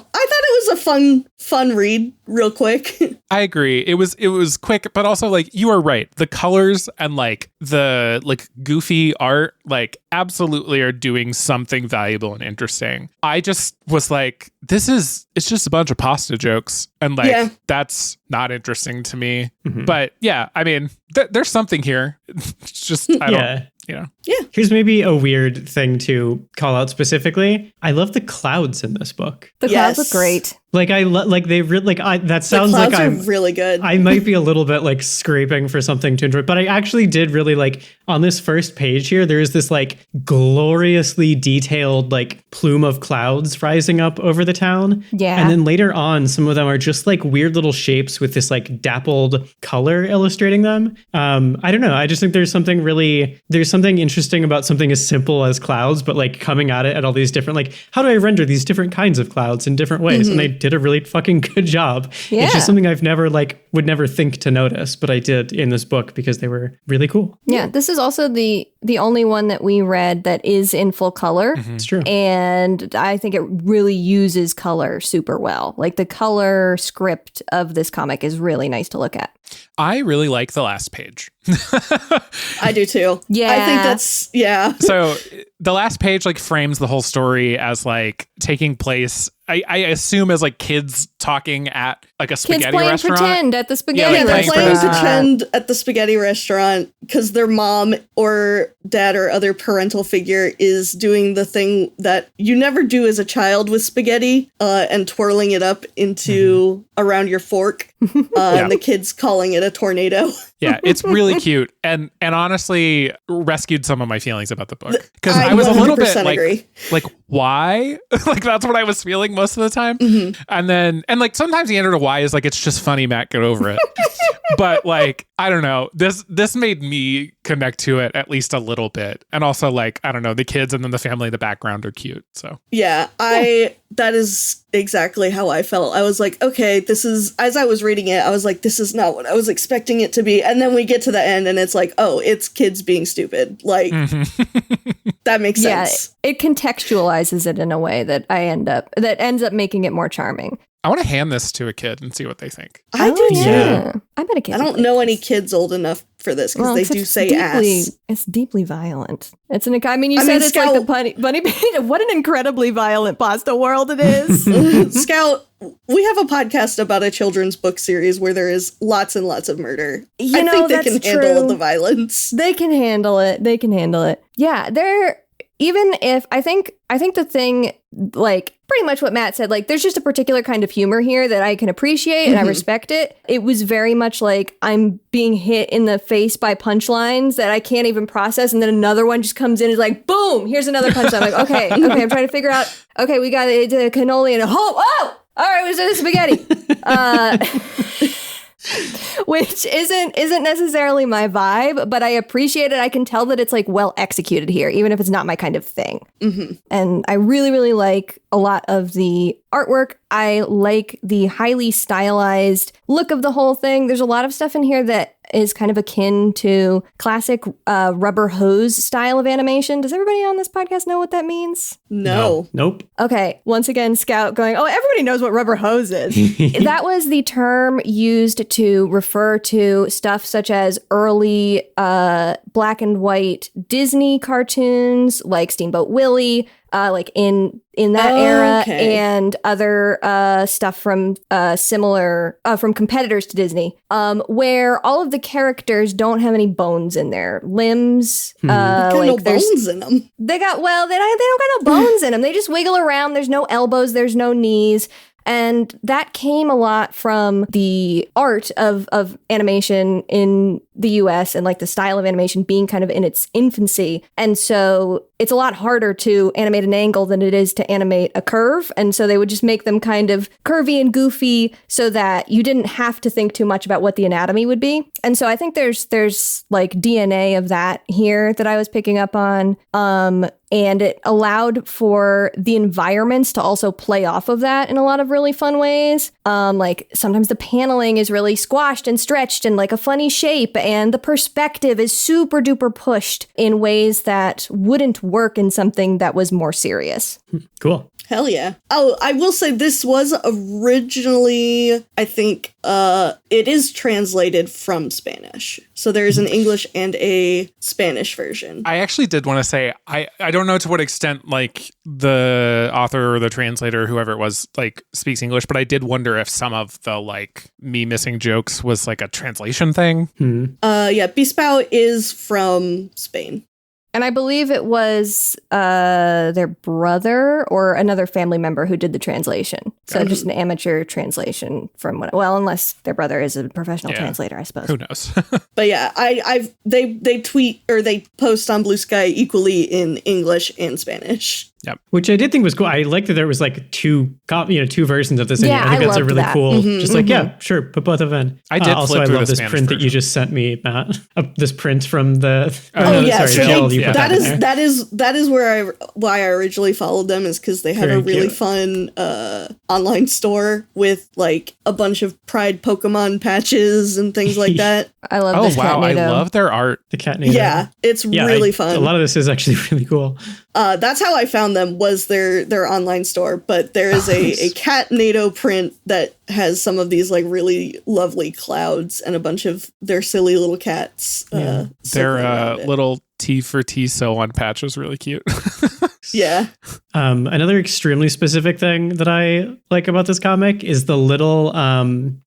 I thought it was a fun read real quick. I agree. It was quick, but also, like, you are right. The colors and, like, the, like, goofy art, like, absolutely are doing something valuable and interesting. I just was like, it's just a bunch of pasta jokes. And, like, that's not interesting to me. But yeah, I mean, there's something here. It's just, I don't. Yeah. Here's maybe a weird thing to call out specifically. I love the clouds in this book. The clouds look great. Like they really that sounds the like clouds are really good. I might be a little bit like scraping for something to enjoy, but I actually did really like on this first page here. There's this like gloriously detailed like plume of clouds rising up over the town. Yeah, and then later on, some of them are just like weird little shapes with this like dappled color illustrating them. I don't know. I just think there's something interesting about something as simple as clouds, but like coming at it at all these different like how do I render these different kinds of clouds in different ways? And they did a really fucking good job. Yeah. It's just something I've never would never think to notice, but I did in this book because they were really cool. Yeah, this is also the only one that we read that is in full color. It's true. And I think it really uses color super well. Like the color script of this comic is really nice to look at. I really like the last page. I do too. Yeah. I think that's, So the last page like frames the whole story as like taking place, I assume as like kids talking at like a spaghetti restaurant. Pretend at the spaghetti they're playing restaurant. pretend at the spaghetti restaurant because their mom or dad or other parental figure is doing the thing that you never do as a child with spaghetti and twirling it up into around your fork. And the kids calling it a tornado. Yeah, it's really cute and honestly rescued some of my feelings about the book because I was a little bit like why? Like that's what I was feeling most of the time. And then like sometimes the answer to why is like it's just funny, Matt, get over it. But like I don't know, this made me connect to it at least a little bit. And also like I don't know, the kids and then the family in the background are cute. So that is exactly how I felt. I was like, okay, this is, as I was reading it, I was like, this is not what I was expecting it to be. And then we get to the end and it's like, oh, it's kids being stupid. Like, that makes sense. Yeah, it contextualizes it in a way that ends up making it more charming. I want to hand this to a kid and see what they think. I do too. Yeah. I bet a kid. I don't know any kids old enough for this because they do say ass. It's deeply violent. You said it's Scout, like the bunny. What an incredibly violent pasta world it is. Scout, we have a podcast about a children's book series where there is lots and lots of murder. I think they can handle the violence. They can handle it. Yeah, even if I think the thing, like pretty much what Matt said, like there's just a particular kind of humor here that I can appreciate and I respect it. It was very much like I'm being hit in the face by punchlines that I can't even process. And then another one just comes in and is like, boom, here's another punchline. I'm like, okay, I'm trying to figure out, okay, we got the cannoli and oh, all right, it was the spaghetti. Which isn't necessarily my vibe, but I appreciate it. I can tell that it's like well executed here, even if it's not my kind of thing. And I really, really like a lot of the artwork. I like the highly stylized look of the whole thing. There's a lot of stuff in here that is kind of akin to classic rubber hose style of animation. Does everybody on this podcast know what that means? No. Nope. Okay. Once again, Scout going, oh, everybody knows what rubber hose is. That was the term used to refer to stuff such as early black and white Disney cartoons like Steamboat Willie, like in that era, and other stuff from similar from competitors to Disney, where all of the characters don't have any bones in their limbs. Like no bones in them. They don't got no bones in them. They just wiggle around. There's no elbows. There's no knees. And that came a lot from the art of animation in the US and like the style of animation being kind of in its infancy. And so it's a lot harder to animate an angle than it is to animate a curve. And so they would just make them kind of curvy and goofy so that you didn't have to think too much about what the anatomy would be. And so I think there's like DNA of that here that I was picking up on. And it allowed for the environments to also play off of that in a lot of really fun ways. Like sometimes the paneling is really squashed and stretched and like a funny shape, and the perspective is super duper pushed in ways that wouldn't work in something that was more serious. Cool. Hell yeah. Oh, I will say this was originally, I think, it is translated from Spanish. So there's an English and a Spanish version. I actually did want to say, I don't know to what extent, like, the author or the translator, whoever it was, like, speaks English, but I did wonder if some of the, like, me missing jokes was, like, a translation thing. Yeah, Bisbal is from Spain. And I believe it was their brother or another family member who did the translation. So just an amateur translation from what, well, unless their brother is a professional translator, I suppose. Who knows? But yeah, they tweet or they post on Blue Sky equally in English and Spanish. Yep. Which I did think was cool. I liked that there was like two versions of this. Yeah, I think that's a really that. cool. Just like, yeah, sure, put both of them in. I did. Also, I love this print that you just sent me, Matt. This print from the. Jill, you put that is why I originally followed them, is because they had a really fun online store with like a bunch of Pride Pokemon patches and things like that. I love this wow, Catnado. I love their art. The Catnado. Yeah, it's really fun. A lot of this is actually really cool. That's how I found them, was their online store. But there is a Catnado print that has some of these like really lovely clouds and a bunch of their silly little cats. Their little T for T-So on patch was really cute. Yeah. Another extremely specific thing that I like about this comic is the little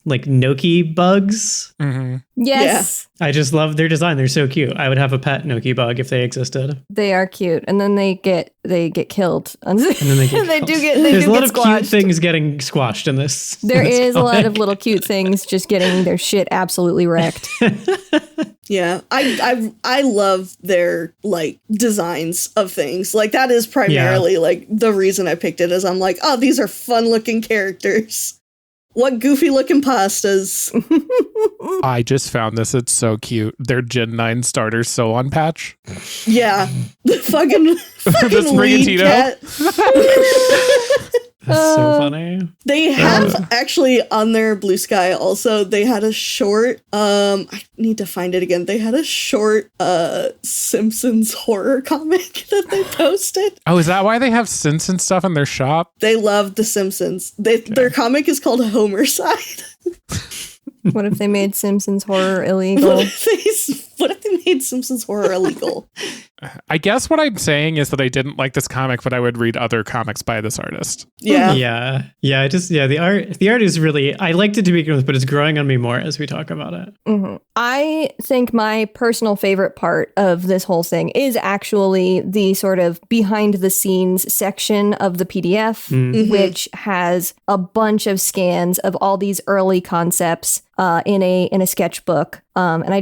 like Noki bugs. Mm-hmm. Yes. Yeah. I just love their design. They're so cute. I would have a pet Noki bug if they existed. They are cute. And then they get killed. And then they get they killed. do get There's a lot of squashed. cute things getting squashed in this. There is a lot comic. of little cute things just getting their shit absolutely wrecked. Yeah, I love their like designs of things. Like that is primarily like the reason I picked it, is I'm like, oh, these are fun looking characters. What goofy looking pastas. I just found this. It's so cute. Their Gen 9 starter sew on patch. Yeah, the fucking the lead Tito. cat. That's so funny. They have actually on their Blue Sky also, they had a short, I need to find it again. They had a short Simpsons horror comic that they posted. Oh, is that why they have Simpson stuff in their shop? They love the Simpsons. Their comic is called Homerside. What if they made Simpsons horror illegal? What if they made Simpsons horror illegal? I guess what I'm saying is that I didn't like this comic, but I would read other comics by this artist. Yeah. The art is really, I liked it to begin with, but it's growing on me more as we talk about it. Mm-hmm. I think my personal favorite part of this whole thing is actually the sort of behind the scenes section of the PDF, which has a bunch of scans of all these early concepts in a sketchbook. And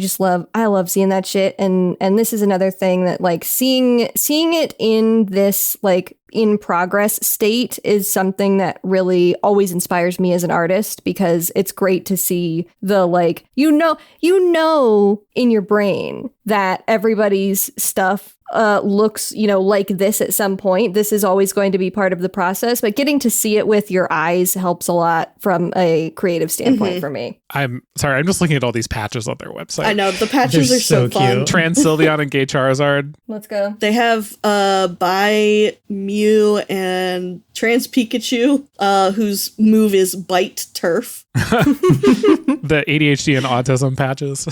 I love seeing that shit. And this is another thing that like seeing it in this like in progress state is something that really always inspires me as an artist, because it's great to see the like, you know in your brain that everybody's stuff looks, like this at some point. This is always going to be part of the process, but getting to see it with your eyes helps a lot from a creative standpoint for me. I'm sorry, I'm just looking at all these patches on their website. I know, the patches are so fun. cute. Transylveon and Gay Charizard. Let's go. They have by Mew and Trans Pikachu, whose move is Bite Turf. The ADHD and autism patches.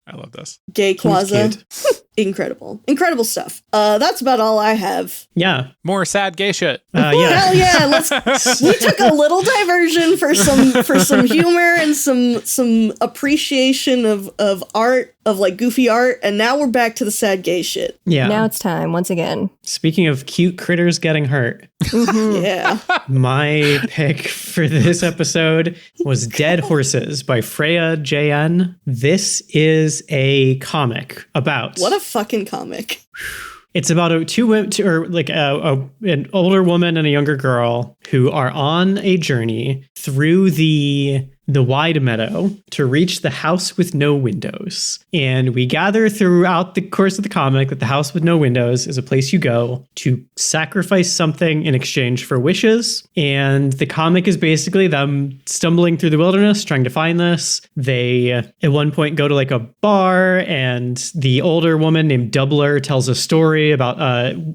I love this. Gay Quaza. Cute. Incredible stuff. That's about all I have. Yeah. More sad gay shit. Yeah. Hell yeah! We took a little diversion for some humor and some appreciation of art, of like goofy art, and now we're back to the sad gay shit. Yeah. Now it's time once again. Speaking of cute critters getting hurt, Yeah. my pick for this episode was Dead Horses by Freya JN. This is a comic about What a fucking comic. It's about an older woman and a younger girl who are on a journey through the wide meadow to reach the house with no windows. And we gather throughout the course of the comic that the house with no windows is a place you go to sacrifice something in exchange for wishes. And the comic is basically them stumbling through the wilderness, trying to find this. They, at one point, go to like a bar, and the older woman named Doubler tells a story about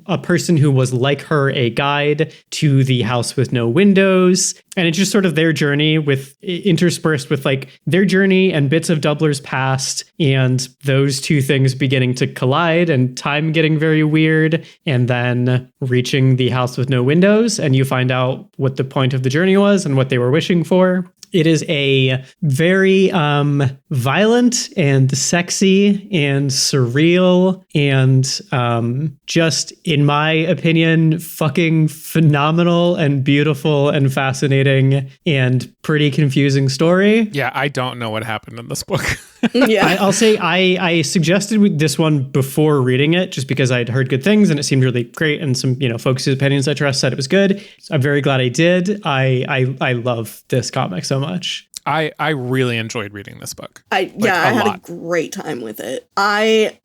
a person who was like her, a guide to the house with no windows. And it's just sort of their journey with interspersed with like their journey and bits of Doubler's past, and those two things beginning to collide and time getting very weird, and then reaching the house with no windows. And you find out what the point of the journey was and what they were wishing for. It is a very violent and sexy and surreal and just, in my opinion, fucking phenomenal and beautiful and fascinating and pretty confusing story. Yeah, I don't know what happened in this book. Yeah. I'll say I suggested this one before reading it just because I'd heard good things and it seemed really great, and some folks whose opinions I trust said it was good. So I'm very glad I did. I love this comic so much. I really enjoyed reading this book. I had a great time with it. I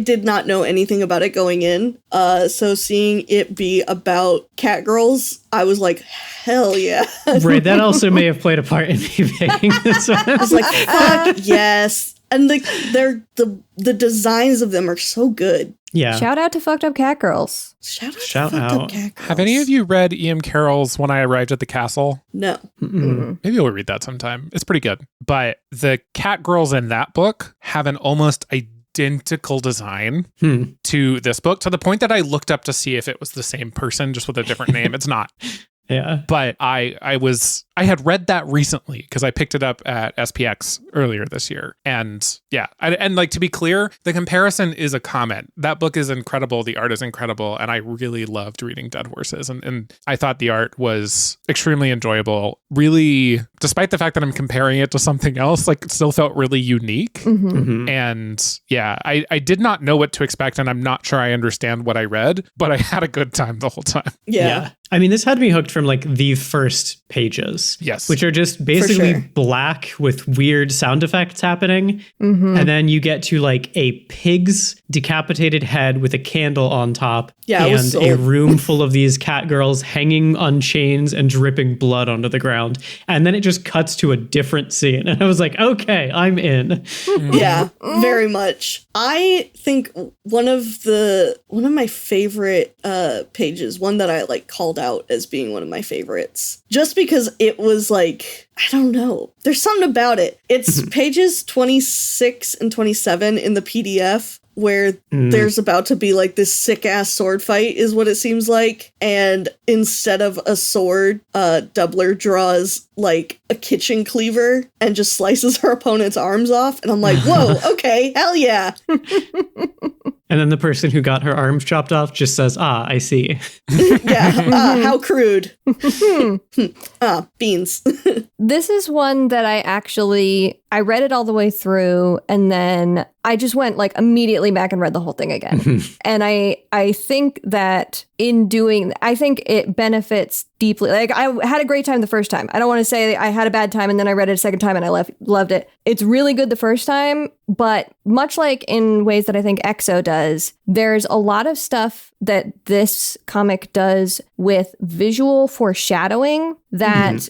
did not know anything about it going in. So seeing it be about cat girls, I was like, hell yeah. Right. That also may have played a part in me picking this one. I was like, fuck yes. And the designs of them are so good. Yeah. Shout out to Fucked Up Cat Girls. Shout out. Cat Girls. Have any of you read Ian Carroll's When I Arrived at the Castle? No. Maybe we'll read that sometime. It's pretty good. But the cat girls in that book have an almost identical design to this book, to the point that I looked up to see if it was the same person, just with a different name. It's not. Yeah. But I had read that recently because I picked it up at SPX earlier this year. And yeah, and like, to be clear, the comparison is a comment. That book is incredible. The art is incredible. And I really loved reading Dead Horses. And I thought the art was extremely enjoyable. Really, despite the fact that I'm comparing it to something else, like, it still felt really unique. And yeah, I did not know what to expect, and I'm not sure I understand what I read, but I had a good time the whole time. Yeah. I mean, this had me hooked from like the first pages. Yes. Which are just basically black with weird sound effects happening. And then you get to like a pig's decapitated head with a candle on top. Yeah, and a room full of these cat girls hanging on chains and dripping blood onto the ground. And then it just cuts to a different scene. And I was like, okay, I'm in. Yeah, very much. I think one of my favorite pages, one that I like called out as being one of my favorites, just because it was like, I don't know, there's something about it. It's pages 26 and 27 in the PDF, where there's about to be like this sick ass sword fight is what it seems like. And instead of a sword, Doubler draws like a kitchen cleaver and just slices her opponent's arms off. And I'm like, whoa, okay, hell yeah. And then the person who got her arms chopped off just says, I see. Yeah, how crude. Beans. This is one that I read it all the way through, and then I just went like immediately back and read the whole thing again. And I think that I think it benefits deeply. Like, I had a great time the first time. I don't want to say I had a bad time and then I read it a second time and I loved it. It's really good the first time, but much like in ways that I think EXO does, there's a lot of stuff that this comic does with visual foreshadowing that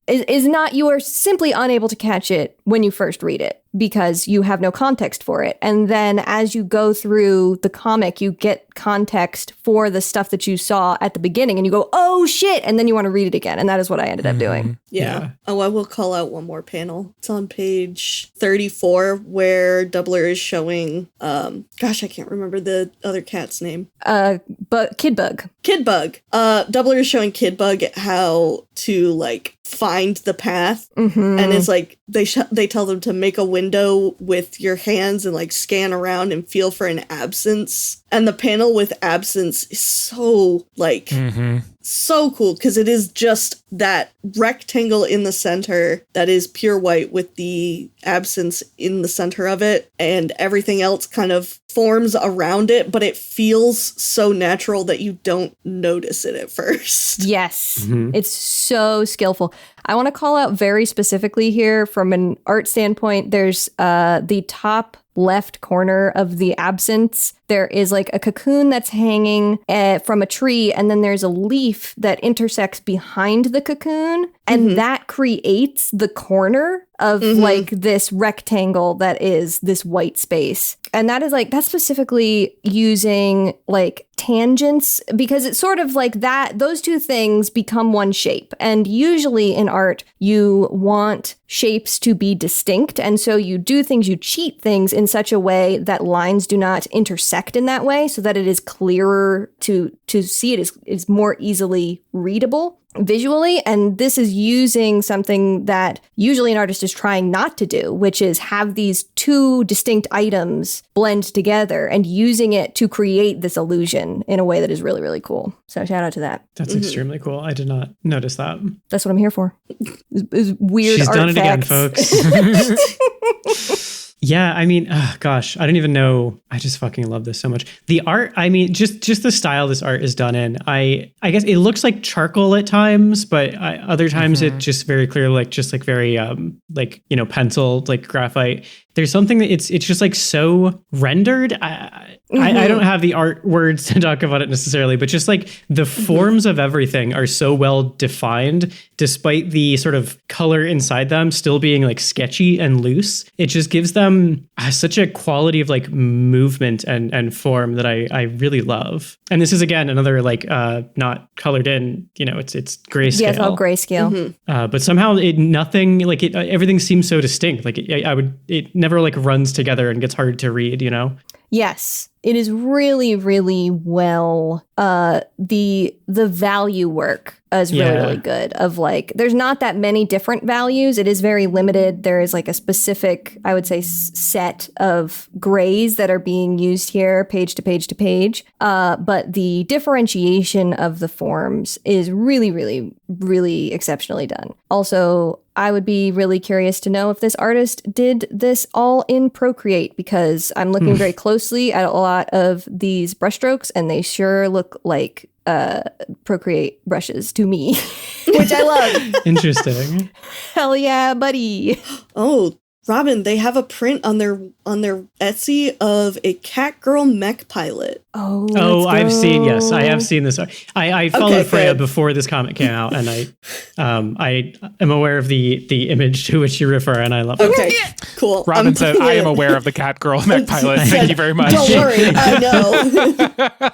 is not, you are simply unable to catch it when you first read it because you have no context for it. And then as you go through the comic, you get context for the stuff that you saw at the beginning and you go, oh shit. And then you want to read it again. And that is what I ended up doing. Yeah. Oh, I will call out one more panel. It's on page 34 where Doubler is showing, gosh, I can't remember the other cat's name. But Kid Bug. Doubler is showing Kid Bug how to like find the path, and it's like they tell them to make a window with your hands and like scan around and feel for an absence. And the panel with absence is so like so cool because it is just that rectangle in the center that is pure white with the absence in the center of it, and everything else kind of forms around it, but it feels so natural that you don't notice it at first. Yes, it's so skillful. I want to call out very specifically here from an art standpoint, there's the top left corner of the absence. There is like a cocoon that's hanging from a tree, and then there's a leaf that intersects behind the cocoon, and that creates the corner of like this rectangle that is this white space. And that is like, that's specifically using like tangents, because it's sort of like that, those two things become one shape. And usually in art, you want shapes to be distinct. And so you do things, you cheat things in such a way that lines do not intersect in that way, so that it is clearer to see, it is more easily readable visually. And this is using something that usually an artist is trying not to do, which is have these two distinct items blend together and using it to create this illusion in a way that is really, really cool. So shout out to that. That's extremely cool. I did not notice that. That's what I'm here for. Is weird She's art done it facts. again, folks. Yeah, I mean, gosh, I don't even know. I just fucking love this so much. The art, I mean, just the style this art is done in. I guess it looks like charcoal at times, but other times it just very clearly like just like very like, you know, pencil, like graphite. There's something that it's just like so rendered. I don't have the art words to talk about it necessarily, but just like the forms of everything are so well defined, despite the sort of color inside them still being like sketchy and loose. It just gives them such a quality of like movement and form that I really love. And this is again another like not colored in, you know, it's grayscale. Yeah, it's all grayscale. But somehow everything seems so distinct. Like it never like runs together and gets hard to read, you know? Yes, it is really, really well. The value work is really, really good. Of like, there's not that many different values. It is very limited. There is like a specific, I would say, set of grays that are being used here, page to page to page. But the differentiation of the forms is really, really, really exceptionally done. Also, I would be really curious to know if this artist did this all in Procreate, because I'm looking very closely at a lot of these brushstrokes and they sure look like Procreate brushes to me, which I love. Interesting. Hell yeah, buddy. Oh, Robin, they have a print on their Etsy of a Catgirl mech pilot. Oh, I have seen this. I followed Freya good. before this comic came out, and I am aware of the image to which you refer, and I love it. Okay, cool. Robin said, I am aware of the Catgirl mech pilot. Thank you very much. Don't worry, I know.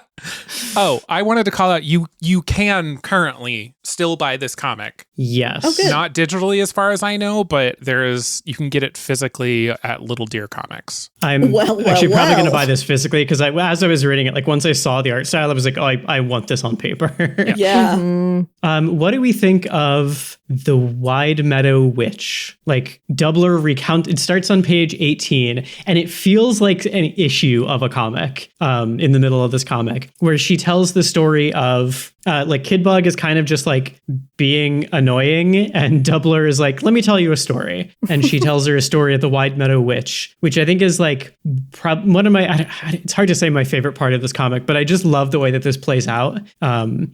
Oh, I wanted to call out, you can currently still buy this comic. Yes. Oh, good. Not digitally as far as I know, but you can get it it physically at Little Deer Comics. I'm actually probably going to buy this physically because as I was reading it, like once I saw the art style, I was like, oh, I want this on paper. Yeah. What do we think of the Wide Meadow Witch? Like Doubler recount. It starts on page 18, and it feels like an issue of a comic in the middle of this comic, where she tells the story of like Kid Bug is kind of just like being annoying, and Doubler is like, let me tell you a story. And she tells her a story of the Wide Meadow Witch, which I think is like one of my, it's hard to say my favorite part of this comic, but I just love the way that this plays out.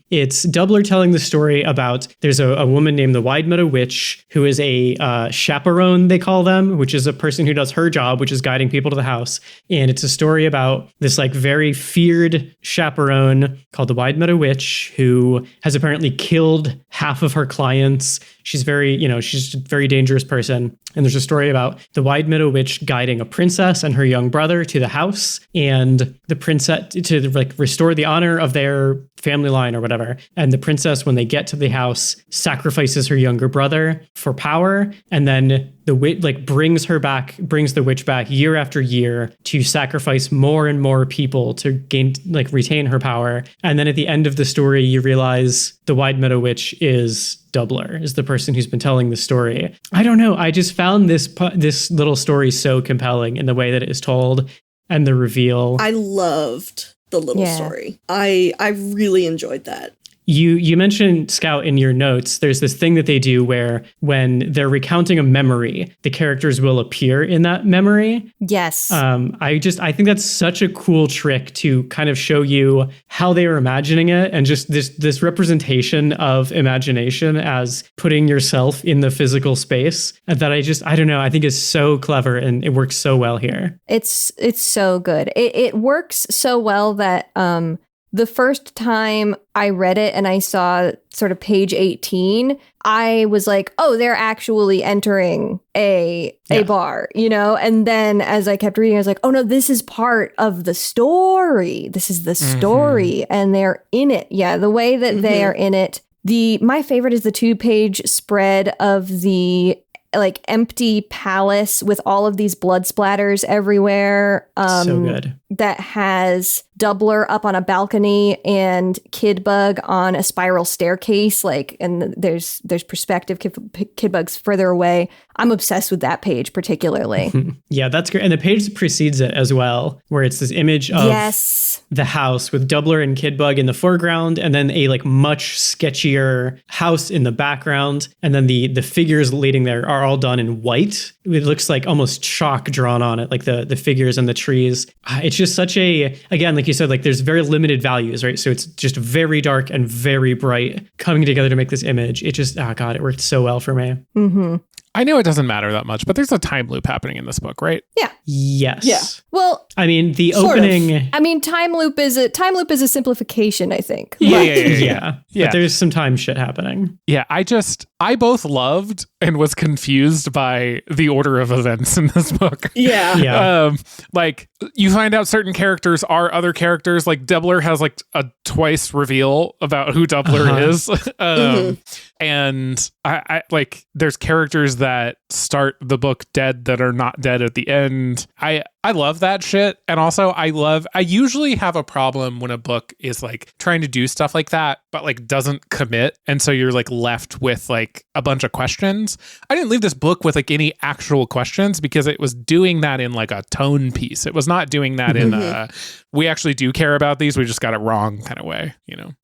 It's Doubler telling the story about, there's a woman named the Wide Meadow Witch who is a chaperone, they call them, which is a person who does her job, which is guiding people to the house. And it's a story about this like very feared chaperone called the Wide Meadow Witch, who has apparently killed half of her clients. She's she's a very dangerous person. And there's a story about the Wide Meadow Witch guiding a princess and her young brother to the house, and the princess to like restore the honor of their family line or whatever. And the princess, when they get to the house, sacrifices her younger brother for power. And then the witch like brings the witch back year after year to sacrifice more and more people to retain her power. And then at the end of the story, you realize the Wide Meadow Witch is Doubler, is the person who's been telling the story. I don't know. I just found this little story so compelling in the way that it is told and the reveal. I loved the little story. I really enjoyed that. You mentioned, Scout, in your notes, there's this thing that they do where when they're recounting a memory, the characters will appear in that memory. Yes. I think that's such a cool trick to kind of show you how they were imagining it, and just this representation of imagination as putting yourself in the physical space that I don't know, I think is so clever, and it works so well here. It's so good. It works so well that the first time I read it and I saw sort of page 18, I was like, oh, they're actually entering a bar, And then as I kept reading, I was like, oh no, this is part of the story. This is the story, and they're in it. Yeah, the way that they are in it. My favorite is the 2-page spread of the like empty palace with all of these blood splatters everywhere. So good. That has Doubler up on a balcony and Kid Bug on a spiral staircase. And there's perspective. Kid Bug's further away. I'm obsessed with that page particularly. Yeah, that's great. And the page that precedes it as well, where it's this image of the house with Doubler and Kid Bug in the foreground, and then a like much sketchier house in the background. And then the figures leading there are all done in white. It looks like almost chalk drawn on it, like the figures and the trees. It's just such again, like you said, like there's very limited values, right? So it's just very dark and very bright coming together to make this image. It just, oh God, it worked so well for me. Mm-hmm. I know it doesn't matter that much, but there's a time loop happening in this book, right? Yeah. Yes. Yeah. Well, I mean, the opening. I mean, time loop is a simplification, I think. Yeah. But there's some time shit happening. Yeah. I both loved and was confused by the order of events in this book. Yeah. Like you find out certain characters are other characters. Like Doubler has like a twice reveal about who Doubler is. And I like there's characters that start the book dead that are not dead at the end. I love that shit. And also I usually have a problem when a book is like trying to do stuff like that, but like doesn't commit. And so you're like left with like a bunch of questions. I didn't leave this book with like any actual questions because it was doing that in like a tone piece. It was not doing that in we actually do care about these. We just got it wrong kind of way,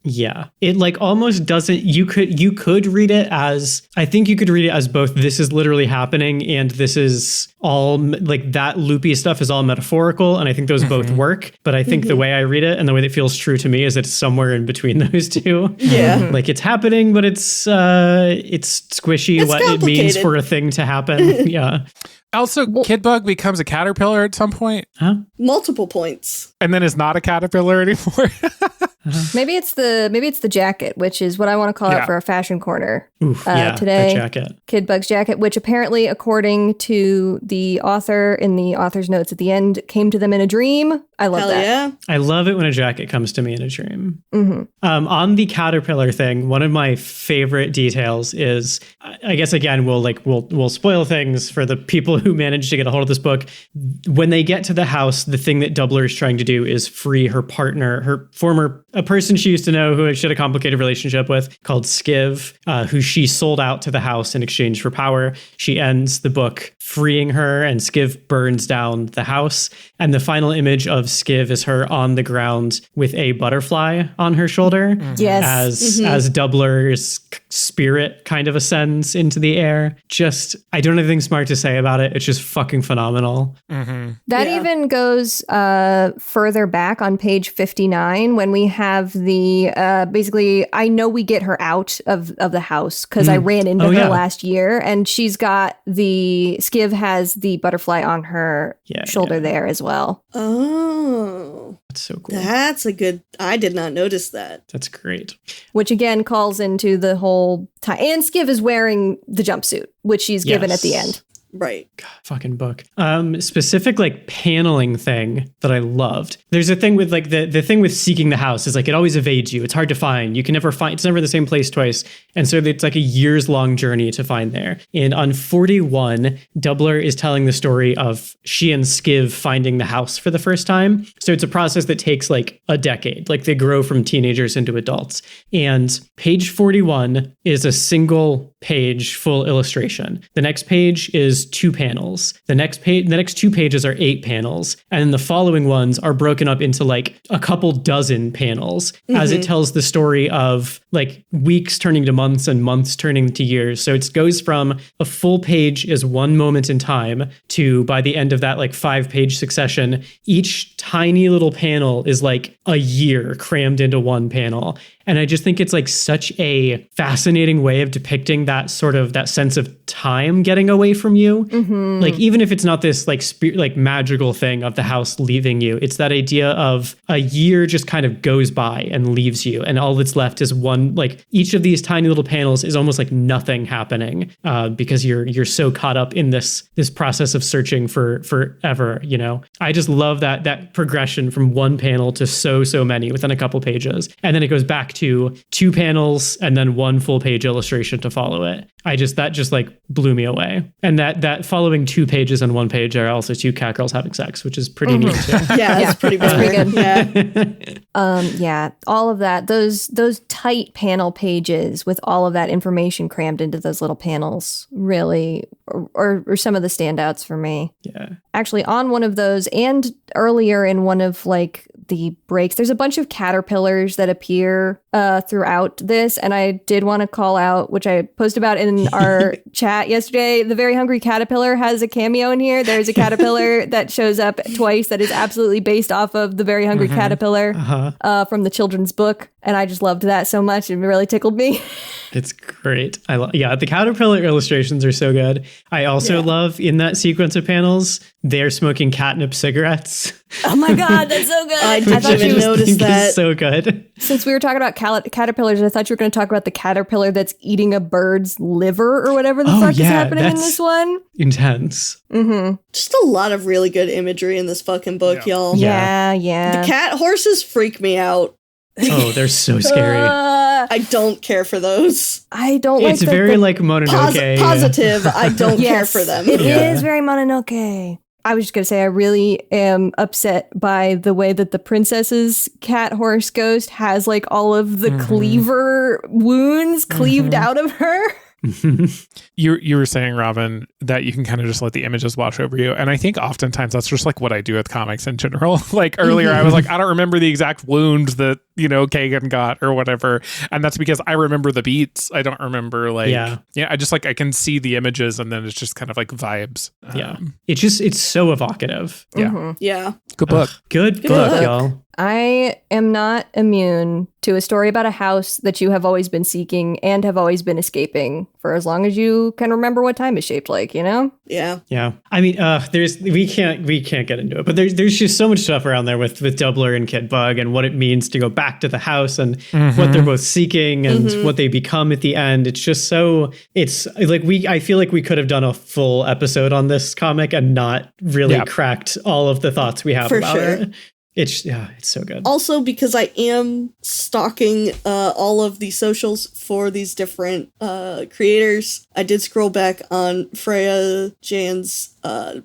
Yeah. It like almost doesn't, you could read it as, I think you could read it as both this is literally happening and this is all like that loopy stuff is all metaphorical. And I think those both work. But I think the way I read it and the way that feels true to me is it's somewhere in between those two. Yeah. Like it's happening, but it's squishy what it means for a thing to happen. Yeah. Also, Kid Bug becomes a caterpillar at some point. Huh? Multiple points. And then is not a caterpillar anymore. Maybe it's the jacket, which is what I want to call it for our fashion corner. Today. Jacket. Kid Bug's jacket, which apparently, according to the author in the author's notes at the end, came to them in a dream. I love Hell that. yeah. I love it when a jacket comes to me in a dream. On the caterpillar thing, one of my favorite details is, I guess again, we'll spoil things for the people who managed to get a hold of this book. When they get to the house, the thing that Doubler is trying to do is free her partner, a person she used to know who she had a complicated relationship with, called Skiv, who she sold out to the house in exchange for power. She ends the book freeing her, and Skiv burns down the house. And the final image of Skiv is her on the ground with a butterfly on her shoulder. Yes. As Doubler's spirit kind of ascends into the air. Just, I don't have anything smart to say about it. It's just fucking phenomenal. That even goes further back on page 59 when we have the basically, I know we get her out of the house because I ran into her last year, and she's got Skiv has the butterfly on her shoulder there as well. Oh. That's so cool. That's a good, I did not notice that. That's great. Which again calls into the whole time. And Skiv is wearing the jumpsuit, which she's given at the end. Right. God, fucking book. Specific like paneling thing that I loved. There's a thing with like the thing with seeking the house is like it always evades you. It's hard to find. You can never find. It's never the same place twice. And so it's like a years long journey to find there. And on 41, Doubler is telling the story of she and Skiv finding the house for the first time. So it's a process that takes like a decade. Like they grow from teenagers into adults. And page 41 is a single page full illustration. The next page is 2 panels. The next two pages are 8 panels. And then the following ones are broken up into like a couple dozen panels as it tells the story of like weeks turning to months and months turning to years. So it goes from a full page is one moment in time to, by the end of that like 5-page succession, each tiny little panel is like a year crammed into one panel. And I just think it's like such a fascinating way of depicting that sort of that sense of time getting away from you. Like even if it's not this like like magical thing of the house leaving you, it's that idea of a year just kind of goes by and leaves you, and all that's left is one, like each of these tiny little panels is almost like nothing happening because you're so caught up in this process of searching for forever. You know, I just love that progression from one panel to so many within a couple pages, and then it goes back to 2 panels and then 1 full page illustration to follow it. That just like blew me away. And that following 2 pages and 1 page are also 2 cat girls having sex, which is pretty neat too. Yeah, that's pretty good. Yeah, all of that, those tight panel pages with all of that information crammed into those little panels really are some of the standouts for me. Yeah. Actually, on one of those and earlier in one of like the breaks, there's a bunch of caterpillars that appear throughout this, and I did want to call out, which I posted about in our chat yesterday, the Very Hungry Caterpillar has a cameo in here. There's a caterpillar that shows up twice that is absolutely based off of the Very Hungry Caterpillar from the children's book, and I just loved that so much. It really tickled me. It's great. The caterpillar illustrations are so good. I also love in that sequence of panels, they're smoking catnip cigarettes. Oh my God, that's so good. I didn't even notice that. So good. Since we were talking about caterpillars, I thought you were going to talk about the caterpillar that's eating a bird's liver or whatever the fuck is happening in this one. Intense. Just a lot of really good imagery in this fucking book, y'all. Yeah. The cat horses freak me out. Oh, they're so scary. I don't care for those. I don't like it's very like Mononoke. Positive. I don't care for them. It is very Mononoke. I was just going to say, I really am upset by the way that the princess's cat horse ghost has like all of the cleaver wounds cleaved out of her. You were saying, Robin, that you can kind of just let the images wash over you. And I think oftentimes that's just like what I do with comics in general. Like earlier, I was like, I don't remember the exact wound that, Kagan got or whatever. And that's because I remember the beats. I don't remember I just like, I can see the images and then it's just kind of like vibes. It's so evocative. Yeah. Good book. Good book, y'all. I am not immune to a story about a house that you have always been seeking and have always been escaping for as long as you can remember what time is shaped like, Yeah. Yeah. I mean, we can't get into it, but there's just so much stuff around there with Doubler and Kid Bug and what it means to go back to the house and what they're both seeking and what they become at the end. It's just it's like I feel like we could have done a full episode on this comic and not really cracked all of the thoughts we have about it. It's so good. Also, because I am stalking all of the socials for these different creators, I did scroll back on Freya Jan's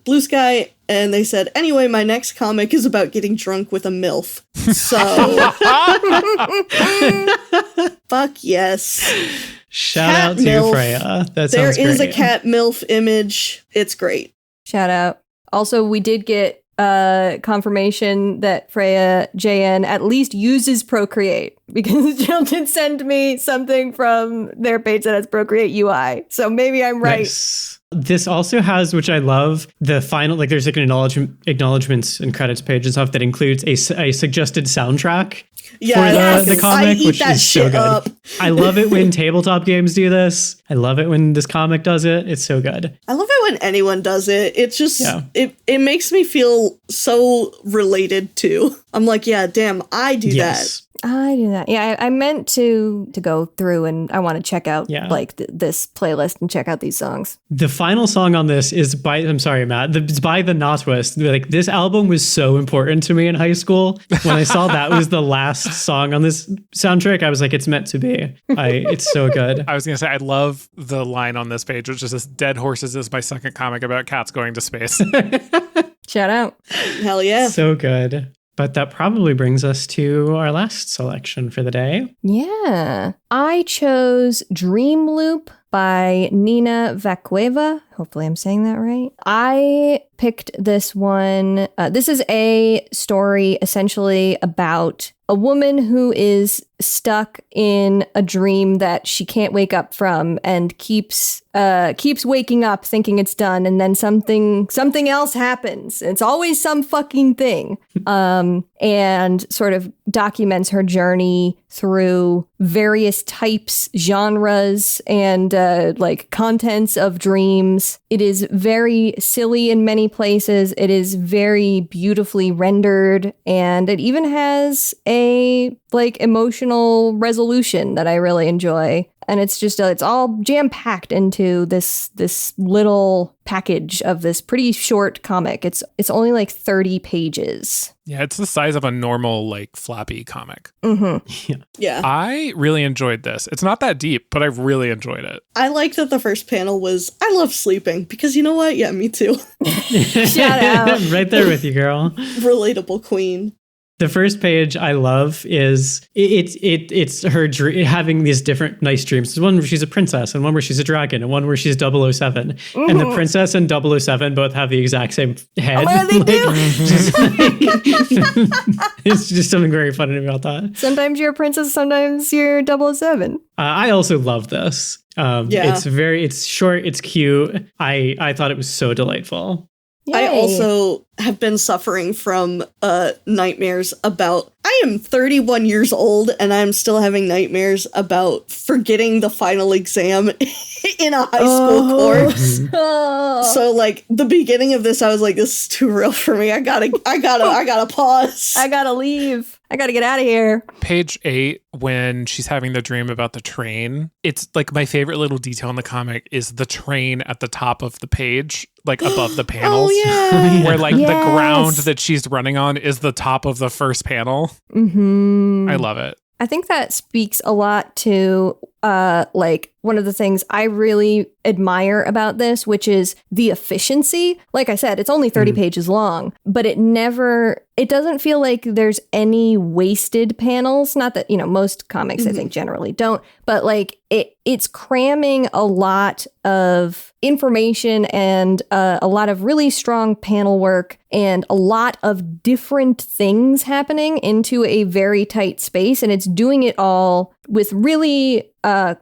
Blue Sky, and they said, anyway, my next comic is about getting drunk with a MILF. So, fuck yes. Shout Cat out to MILF. Freya. That sounds There is a great. cat MILF image. It's great. Shout out. Also, we did get confirmation that Freya JN at least uses Procreate, because Jill did send me something from their page that has Procreate UI. So maybe I'm right. Nice. This also has, which I love, the final, like there's like an acknowledgements and credits page and stuff that includes a suggested soundtrack for the comic, I eat which that is so shit good. up. I love it when tabletop games do this. I love it when this comic does it. It's so good. I love it when anyone does it. It's just, Yeah. it makes me feel so related to. I'm like, yeah, damn, I do that. I do that. Yeah, I meant to go through, and I want to check out like this playlist and check out these songs. The final song on this is by, I'm sorry, Matt, it's by the Notwist. Like, this album was so important to me in high school. When I saw that was the last song on this soundtrack, I was like, it's meant to be. It's so good. I was going to say, I love the line on this page, which is this, Dead Horses is my second comic about cats going to space. Shout out. Hell yeah. So good. But that probably brings us to our last selection for the day. Yeah. I chose Dream Loop by Nina Vakueva. Hopefully I'm saying that right. I picked this one. This is a story essentially about a woman who is stuck in a dream that she can't wake up from, and keeps waking up thinking it's done, and then something else happens. It's always some fucking thing. And sort of documents her journey through various types, genres, and like contents of dreams. It is very silly in many places. It is very beautifully rendered, and it even has a like emotional resolution that I really enjoy. And it's just it's all jam-packed into this little package of this pretty short comic. It's only like 30 pages. Yeah, it's the size of a normal like floppy comic. Mm-hmm. Yeah. I really enjoyed this. It's not that deep, but I really enjoyed it. I like that the first panel was, I love sleeping, because you know what? Yeah, me too. Shout out. Right there with you, girl. Relatable queen. The first page I love is it's her having these different nice dreams. There's one where she's a princess, and one where she's a dragon, and one where she's 007. Mm-hmm. And the princess and 007 both have the exact same head. Oh, they do. It's just something very funny about that. Sometimes you're a princess, sometimes you're 007. I also love this. It's short, it's cute. I thought it was so delightful. Yay. I also have been suffering from nightmares about, I am 31 years old and I'm still having nightmares about forgetting the final exam in a high school course. So like the beginning of this, I was like, this is too real for me. I gotta pause. I gotta leave. I gotta get out of here. Page 8, when she's having the dream about the train, it's like my favorite little detail in the comic is the train at the top of the page, like above the panels. Oh, yeah. Where like the ground that she's running on is the top of the first panel. Mm-hmm. I love it. I think that speaks a lot to like one of the things I really admire about this, which is the efficiency. Like I said, it's only 30 pages long, but it doesn't feel like there's any wasted panels. Not that, most comics I think generally don't, but like it's cramming a lot of information and a lot of really strong panel work and a lot of different things happening into a very tight space. And it's doing it all with really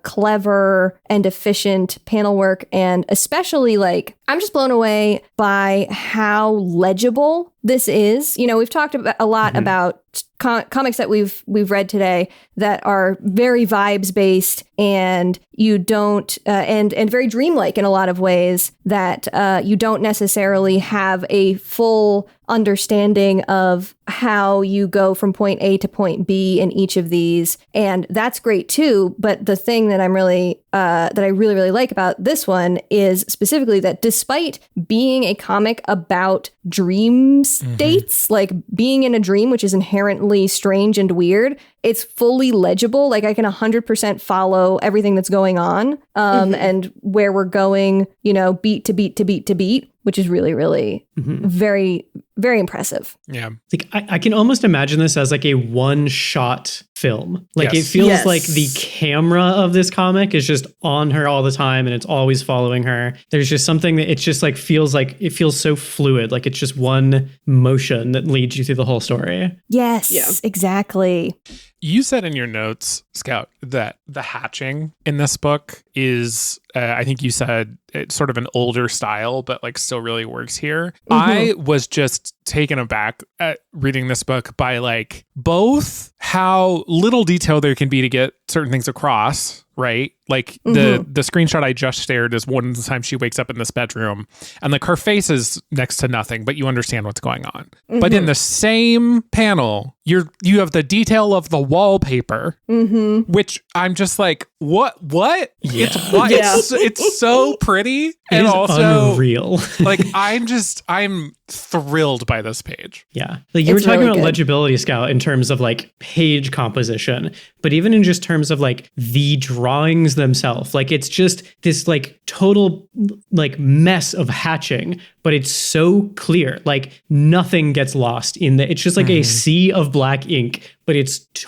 clever and efficient panel work. And especially like, I'm just blown away by how legible this is. We've talked a lot about comics that we've read today that are very vibes based, and you don't and very dreamlike in a lot of ways, that you don't necessarily have a full understanding of how you go from point A to point B in each of these. And that's great too. But the thing that I'm really that I really, really like about this one is specifically that despite being a comic about dream states, like being in a dream, which is inherently strange and weird, it's fully legible. Like I can 100% follow everything that's going on and where we're going, you know, beat to beat to beat to beat, which is really, really very, very impressive. Yeah. Like I can almost imagine this as like a one-shot film. Like it feels like the camera of this comic is just on her all the time and it's always following her. There's just something that it's just like it feels so fluid. Like it's just one motion that leads you through the whole story. Yes, exactly. You said in your notes, Scout, that the hatching in this book is, I think you said it's sort of an older style, but like still really works here. I was just taken aback at reading this book by like both how little detail there can be to get certain things across, right? Like the screenshot I just shared is one time she wakes up in this bedroom and like her face is next to nothing, but you understand what's going on. But in the same panel, you have the detail of the wallpaper, which I'm just like, what? Yeah. It's so pretty. And also unreal. Like I'm thrilled by this page. Yeah. Like you were talking about legibility, Scout, in terms of like page composition, but even in just terms of like the drawings themselves, like it's just this like total like mess of hatching, but it's so clear. Like nothing gets lost it's just like a sea of black ink, but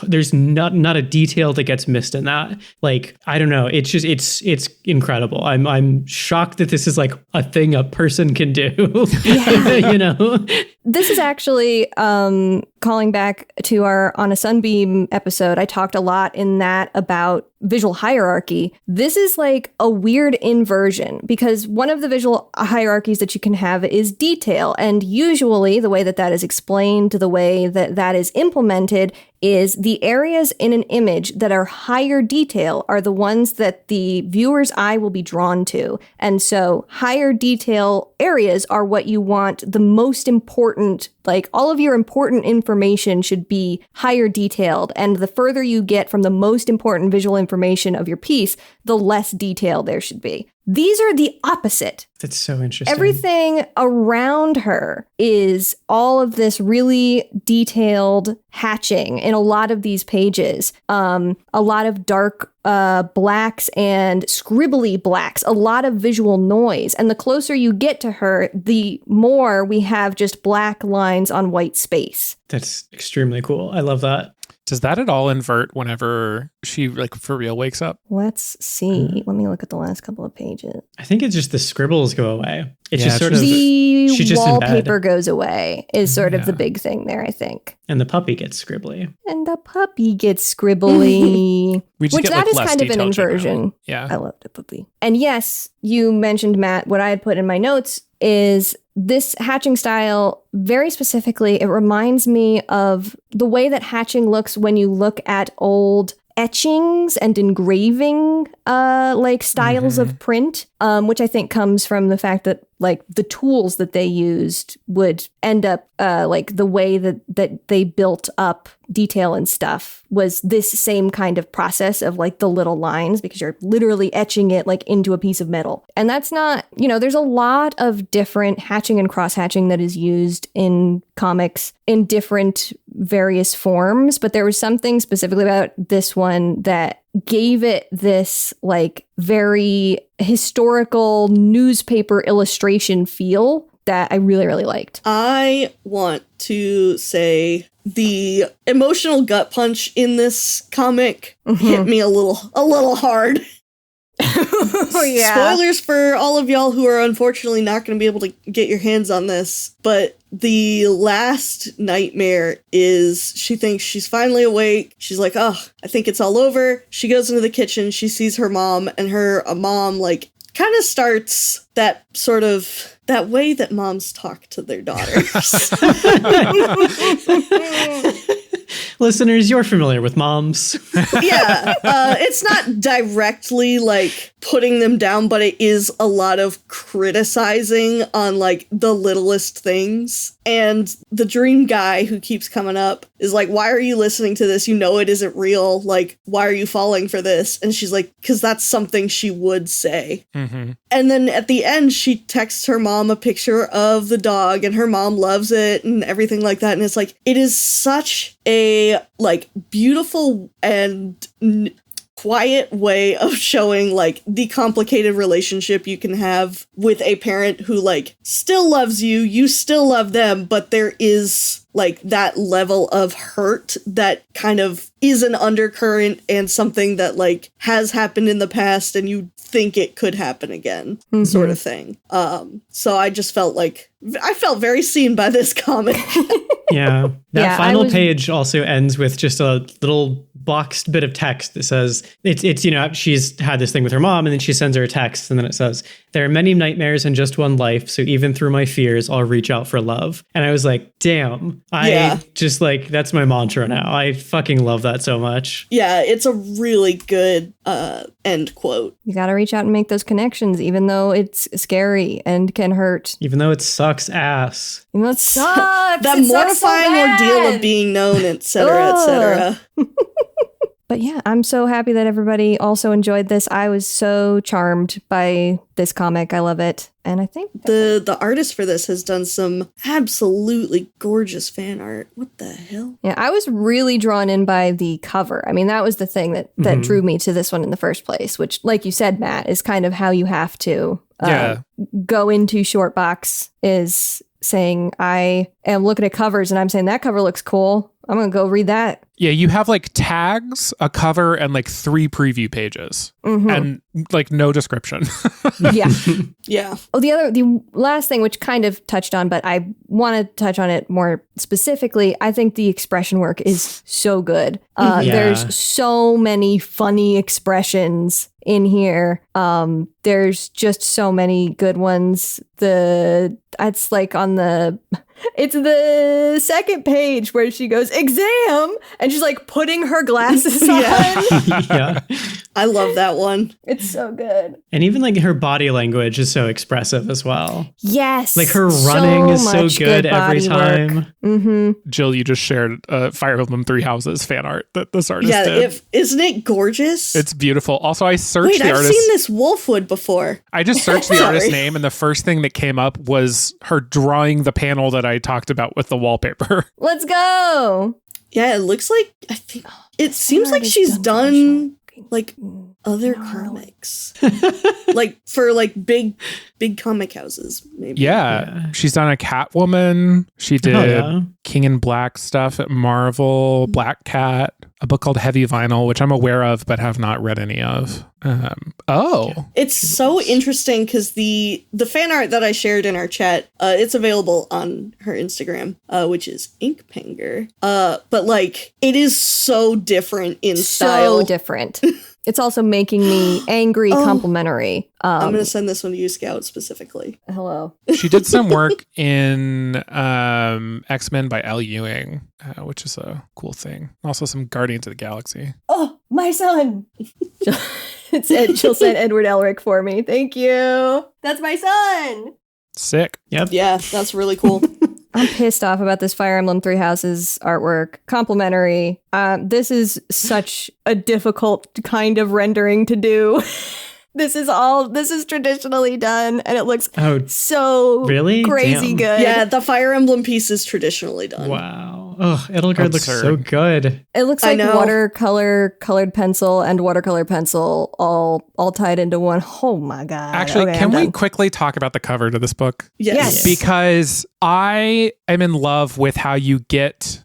there's not a detail that gets missed in that. Like, I don't know. It's just, it's incredible. I'm shocked that this is like a thing a person can do, you know? This is actually calling back to our On a Sunbeam episode. I talked a lot in that about visual hierarchy. This is like a weird inversion because one of the visual hierarchies that you can have is detail. And usually the way that is explained, the way that is implemented is the areas in an image that are higher detail are the ones that the viewer's eye will be drawn to. And so higher detail areas are what you want the most important, like all of your important information should be higher detailed. And the further you get from the most important visual information of your piece, the less detail there should be. These are the opposite. That's so interesting. Everything around her is all of this really detailed hatching in a lot of these pages. A lot of dark blacks and scribbly blacks, a lot of visual noise. And the closer you get to her, the more we have just black lines on white space. That's extremely cool. I love that. Does that at all invert whenever she like for real wakes up? Let's see. Let me look at the last couple of pages. I think it's just the scribbles go away. It's just sort of the she's just wallpaper goes away is sort of the big thing there, I think. And the puppy gets scribbly. And the puppy gets scribbly. Which that is kind of an inversion. Generally. Yeah. I love the puppy. And yes, you mentioned, Matt, what I had put in my notes is this hatching style, very specifically, it reminds me of the way that hatching looks when you look at old etchings and engraving like styles of print, which I think comes from the fact that like the tools that they used would end up like the way that they built up detail and stuff was this same kind of process of like the little lines because you're literally etching it like into a piece of metal. And that's not, there's a lot of different hatching and cross hatching that is used in comics in different various forms, but there was something specifically about this one that gave it this like very historical newspaper illustration feel that I really, really liked. I want to say the emotional gut punch in this comic hit me a little hard. Oh, yeah. Spoilers for all of y'all who are unfortunately not going to be able to get your hands on this, but the last nightmare is she thinks she's finally awake. She's like, oh, I think it's all over. She goes into the kitchen. She sees her mom, and her mom like kind of starts that sort of that way that moms talk to their daughters. Listeners, you're familiar with moms. Yeah, it's not directly like putting them down, but it is a lot of criticizing on like the littlest things. And the dream guy who keeps coming up is like, why are you listening to this? You know it isn't real. Like, why are you falling for this? And she's like, because that's something she would say. Mm-hmm. And then at the end, she texts her mom a picture of the dog, and her mom loves it and everything like that. And it's like, it is such a like beautiful and quiet way of showing like the complicated relationship you can have with a parent who like still loves you, you still love them, but there is like that level of hurt that kind of is an undercurrent and something that like has happened in the past and you think it could happen again, sort of thing. So I just felt like I felt very seen by this comic. Yeah. That final page also ends with just a little boxed bit of text that says, it's, you know, she's had this thing with her mom, and then she sends her a text, and then it says, there are many nightmares in just one life, so even through my fears, I'll reach out for love. And I was like, damn, I just like, that's my mantra now. I fucking love that so much. Yeah, it's a really good end quote. You gotta reach out and make those connections, even though it's scary and can hurt. Even though it sucks ass. Even though it sucks. That it mortifying sucks so ordeal of being known, etc., etc. But yeah, I'm so happy that everybody also enjoyed this. I was so charmed by this comic. I love it. And I think the artist for this has done some absolutely gorgeous fan art. What the hell? Yeah, I was really drawn in by the cover. I mean, that was the thing that drew me to this one in the first place, which, like you said, Matt, is kind of how you have to go into Shortbox, is saying, I am looking at covers and I'm saying that cover looks cool. I'm going to go read that. Yeah, you have like tags, a cover, and like 3 preview pages, and like no description. Yeah. Oh, the last thing, which kind of touched on, but I want to touch on it more specifically. I think the expression work is so good. There's so many funny expressions in here. There's just so many good ones. It's like on it's the second page where she goes, exam, and she's like putting her glasses on. Yeah. I love that one. It's so good. And even like her body language is so expressive as well. Yes. Like her running is so good every time. Jill, you just shared Fire Emblem 3 Houses fan art that this artist did. Isn't it gorgeous? It's beautiful. Also, I searched the artist. I've seen this Wolfwood before. I just searched the artist's name, and the first thing that came up was her drawing the panel that I talked about with the wallpaper. Let's go. Yeah, it looks like, I think it seems like she's done like other comics. Like for like big comic houses, maybe. Yeah. She's done a Catwoman. She did King in Black stuff at Marvel, Black Cat, a book called Heavy Vinyl, which I'm aware of but have not read any of. It's so interesting because the fan art that I shared in our chat, it's available on her Instagram, which is Inkpangur. But like it is so different in style. So different. It's also making me angry, complimentary. I'm going to send this one to you, Scout, specifically. Hello. She did some work in X-Men by L. Ewing, which is a cool thing. Also some Guardians of the Galaxy. Oh, my son. She'll send Edward Elric for me. Thank you. That's my son. Sick. Yep. Yeah, that's really cool. I'm pissed off about this Fire Emblem 3 Houses artwork. Complimentary. This is such a difficult kind of rendering to do. This is traditionally done, and it looks so really crazy good. Yeah, the Fire Emblem piece is traditionally done. Wow. Oh, Edelgard looks so good. It looks like colored pencil and watercolor pencil all tied into one. Oh my god. Actually, can we quickly talk about the cover to this book? Yes. Because I am in love with how you get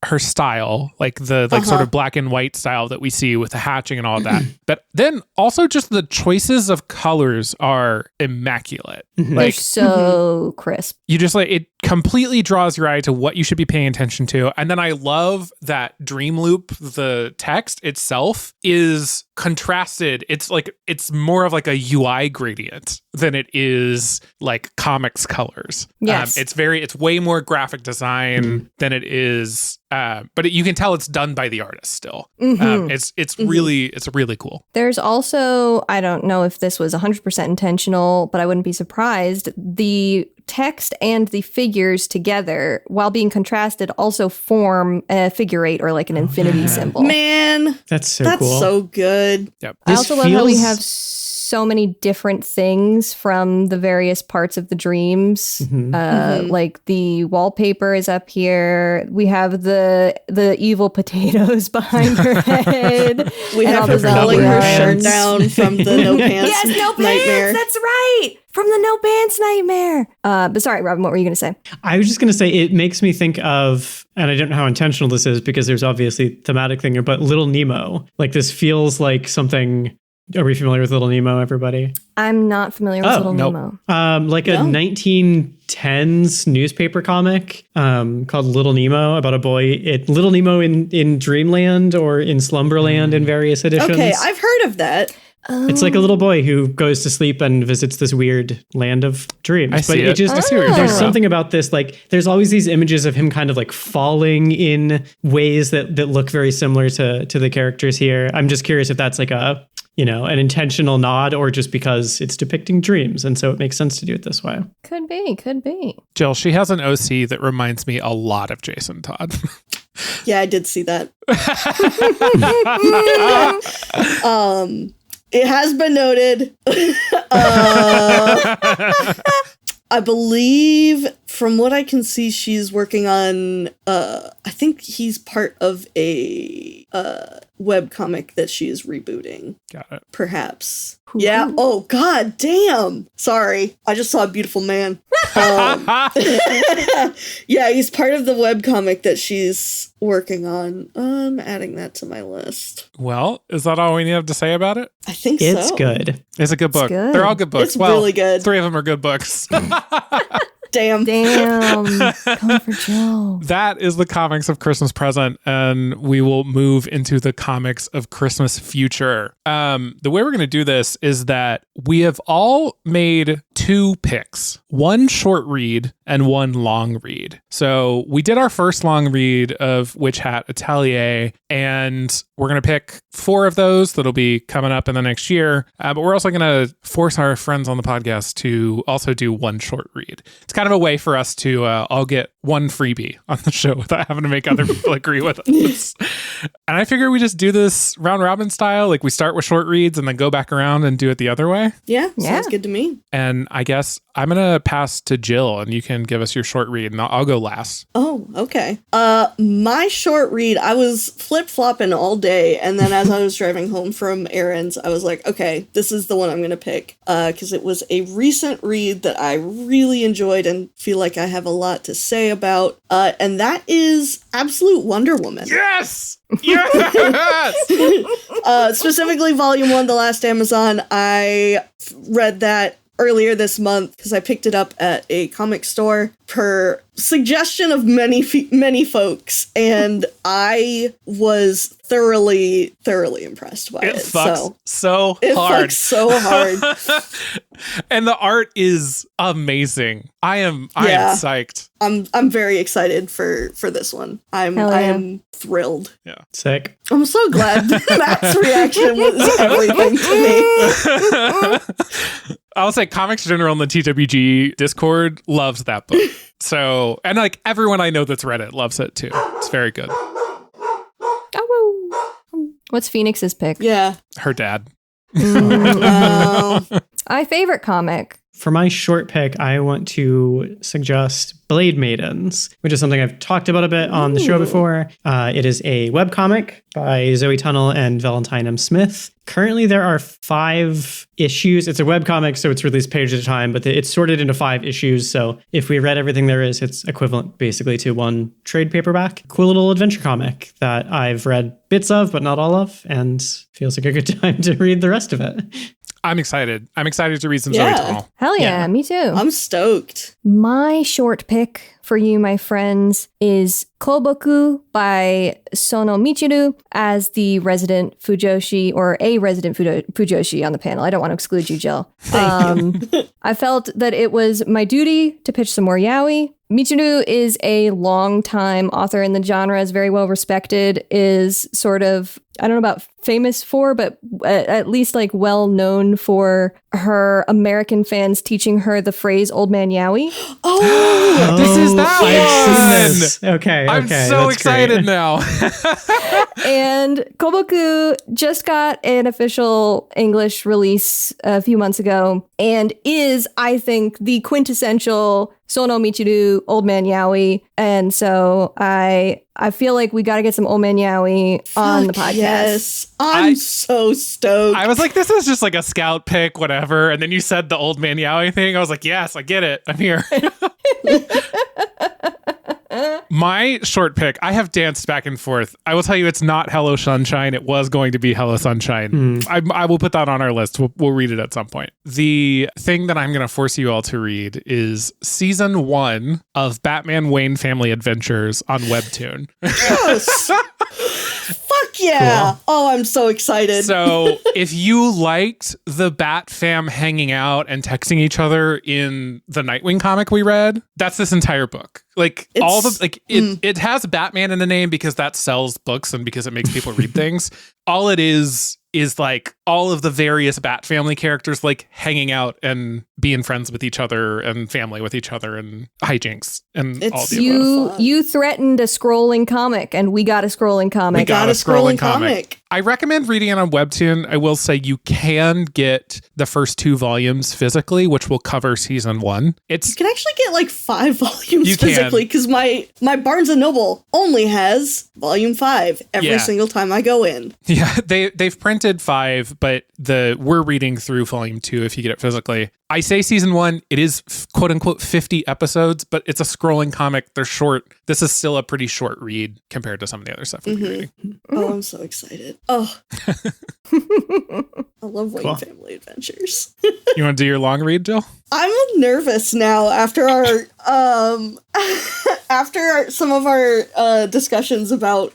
her style, like the sort of black and white style that we see with the hatching and all of that. But then also just the choices of colors are immaculate. They're so crisp. You just like, it completely draws your eye to what you should be paying attention addition too. And then I love that Dream Loop, the text itself is contrasted. It's more of like a UI gradient than it is like comics colors. Yes. It's way more graphic design than it is. But you can tell it's done by the artist still. It's really cool. There's also, I don't know if this was 100% intentional, but I wouldn't be surprised. The text and the figures together, while being contrasted, also form a figure eight or like an infinity symbol. Man, that's cool. That's so good. Yep. I also love how we have so many different things from the various parts of the dreams. Like the wallpaper is up here. We have the evil potatoes behind her head. We have her pulling her shirt down from the no pants. Yes, no pants. Nightmare. That's right. From the no pants nightmare. But sorry, Robin, what were you going to say? I was just going to say it makes me think of, and I don't know how intentional this is because there's obviously thematic thing here, but Little Nemo. Like this feels like something. Are we familiar with Little Nemo, everybody? I'm not familiar with Little Nemo. Like a 1910s newspaper comic called Little Nemo about a boy. Little Nemo in Dreamland or in Slumberland in various editions. Okay, I've heard of that. It's like a little boy who goes to sleep and visits this weird land of dreams. I see it. There's something about this, like there's always these images of him kind of like falling in ways that look very similar to the characters here. I'm just curious if that's like an intentional nod or just because it's depicting dreams. And so it makes sense to do it this way. Could be. Jill, she has an OC that reminds me a lot of Jason Todd. Yeah, I did see that. It has been noted. I believe, from what I can see, she's working on, I think he's part of a webcomic that she is rebooting. Got it. Perhaps. Yeah. Oh, god damn. Sorry. I just saw a beautiful man. Yeah, he's part of the webcomic that she's working on. I'm adding that to my list. Well, is that all we have to say about it? I think it's good. It's a good book. Good. They're all good books. It's really good. 3 of them are good books. Damn. Comfort Joe. That is the comics of Christmas present, and we will move into the comics of Christmas future. The way we're going to do this is that we have all made 2 picks, one short read and one long read. So we did our first long read of Witch Hat Atelier, and we're going to pick 4 of those that'll be coming up in the next year. But we're also going to force our friends on the podcast to also do one short read. It's kind of a way for us to all get one freebie on the show without having to make other people agree with us. And I figure we just do this round robin style. Like we start with short reads and then go back around and do it the other way. Yeah, sounds good to me. And I guess I'm going to pass to Jill and you can give us your short read and I'll go last. Oh, okay. My short read, I was flip-flopping all day. And then as I was driving home from errands, I was like, okay, this is the one I'm going to pick. Because it was a recent read that I really enjoyed and feel like I have a lot to say about. And that is Absolute Wonder Woman. Yes! Yes! Specifically Volume 1, The Last Amazon. I read that earlier this month because I picked it up at a comic store per suggestion of many folks, and I was thoroughly impressed by it. It fucks so hard. It fucks so hard. And the art is amazing. I am psyched. I'm very excited for this one. I am thrilled. Yeah. Sick. I'm so glad Matt's reaction was everything to me. I'll say Comics General in the TWG Discord loves that book. So, and like everyone I know that's read it loves it too. It's very good. What's Phoenix's pick? Yeah. Her dad. Oh. My favorite comic. For my short pick, I want to suggest Blade Maidens, which is something I've talked about a bit on the show before. It is a webcomic by Zoe Tunnell and Valentine M. Smith. Currently, there are 5 issues. It's a webcomic, so it's released page at a time, but it's sorted into 5 issues. So if we read everything there is, it's equivalent basically to one trade paperback. Cool little adventure comic that I've read bits of, but not all of, and feels like a good time to read the rest of it. I'm excited. I'm excited to read some Zoe Tunnell. Hell yeah, me too. I'm stoked. My short pick for you, my friends, is KOH-BOKU by Sono Michiru as the resident Fujoshi, or a resident Fujoshi on the panel. I don't want to exclude you, Jill. I felt that it was my duty to pitch some more yaoi. Michiru is a long-time author in the genre, is very well respected, is sort of, I don't know about famous for, but at least like well known for her American fans teaching her the phrase "old man yaoi." Oh, this is that I've one. seen this. Okay, I'm so excited now. And KOH-BOKU just got an official English release a few months ago and is, I think, the quintessential Sono Michiru old man yaoi. And so I feel like we got to get some old man yaoi on the podcast. Yes, I'm so stoked. I was like, this is just like a scout pick, whatever. And then you said the old man yaoi thing. I was like, yes, I get it. I'm here. My short pick, I have danced back and forth. I will tell you, it's not Hello Sunshine. It was going to be Hello Sunshine. I will put that on our list. We'll read it at some point. The thing that I'm going to force you all to read is season 1 of Batman Wayne Family Adventures on Webtoon. Yes. Fuck yeah. Cool. Oh, I'm so excited. So if you liked the Bat fam hanging out and texting each other in the Nightwing comic we read, that's this entire book. Like it has Batman in the name because that sells books and because it makes people read things. All it is like all of the various Bat family characters like hanging out and being friends with each other and family with each other and hijinks and all the above. You threatened a scrolling comic and we got a scrolling comic. We got a scrolling comic. I recommend reading it on Webtoon. I will say you can get the first 2 volumes physically, which will cover season 1. You can actually get like 5 volumes physically because my Barnes & Noble only has volume 5 every single time I go in. Yeah, they've printed 5, but we're reading through volume 2 if you get it physically. I say season 1, it is quote unquote 50 episodes, but it's a scrolling comic. They're short. This is still a pretty short read compared to some of the other stuff we've been reading. Oh, I'm so excited. Oh, I love Wayne Family Adventures. You want to do your long read, Jill? I'm nervous now after our after some of our discussions about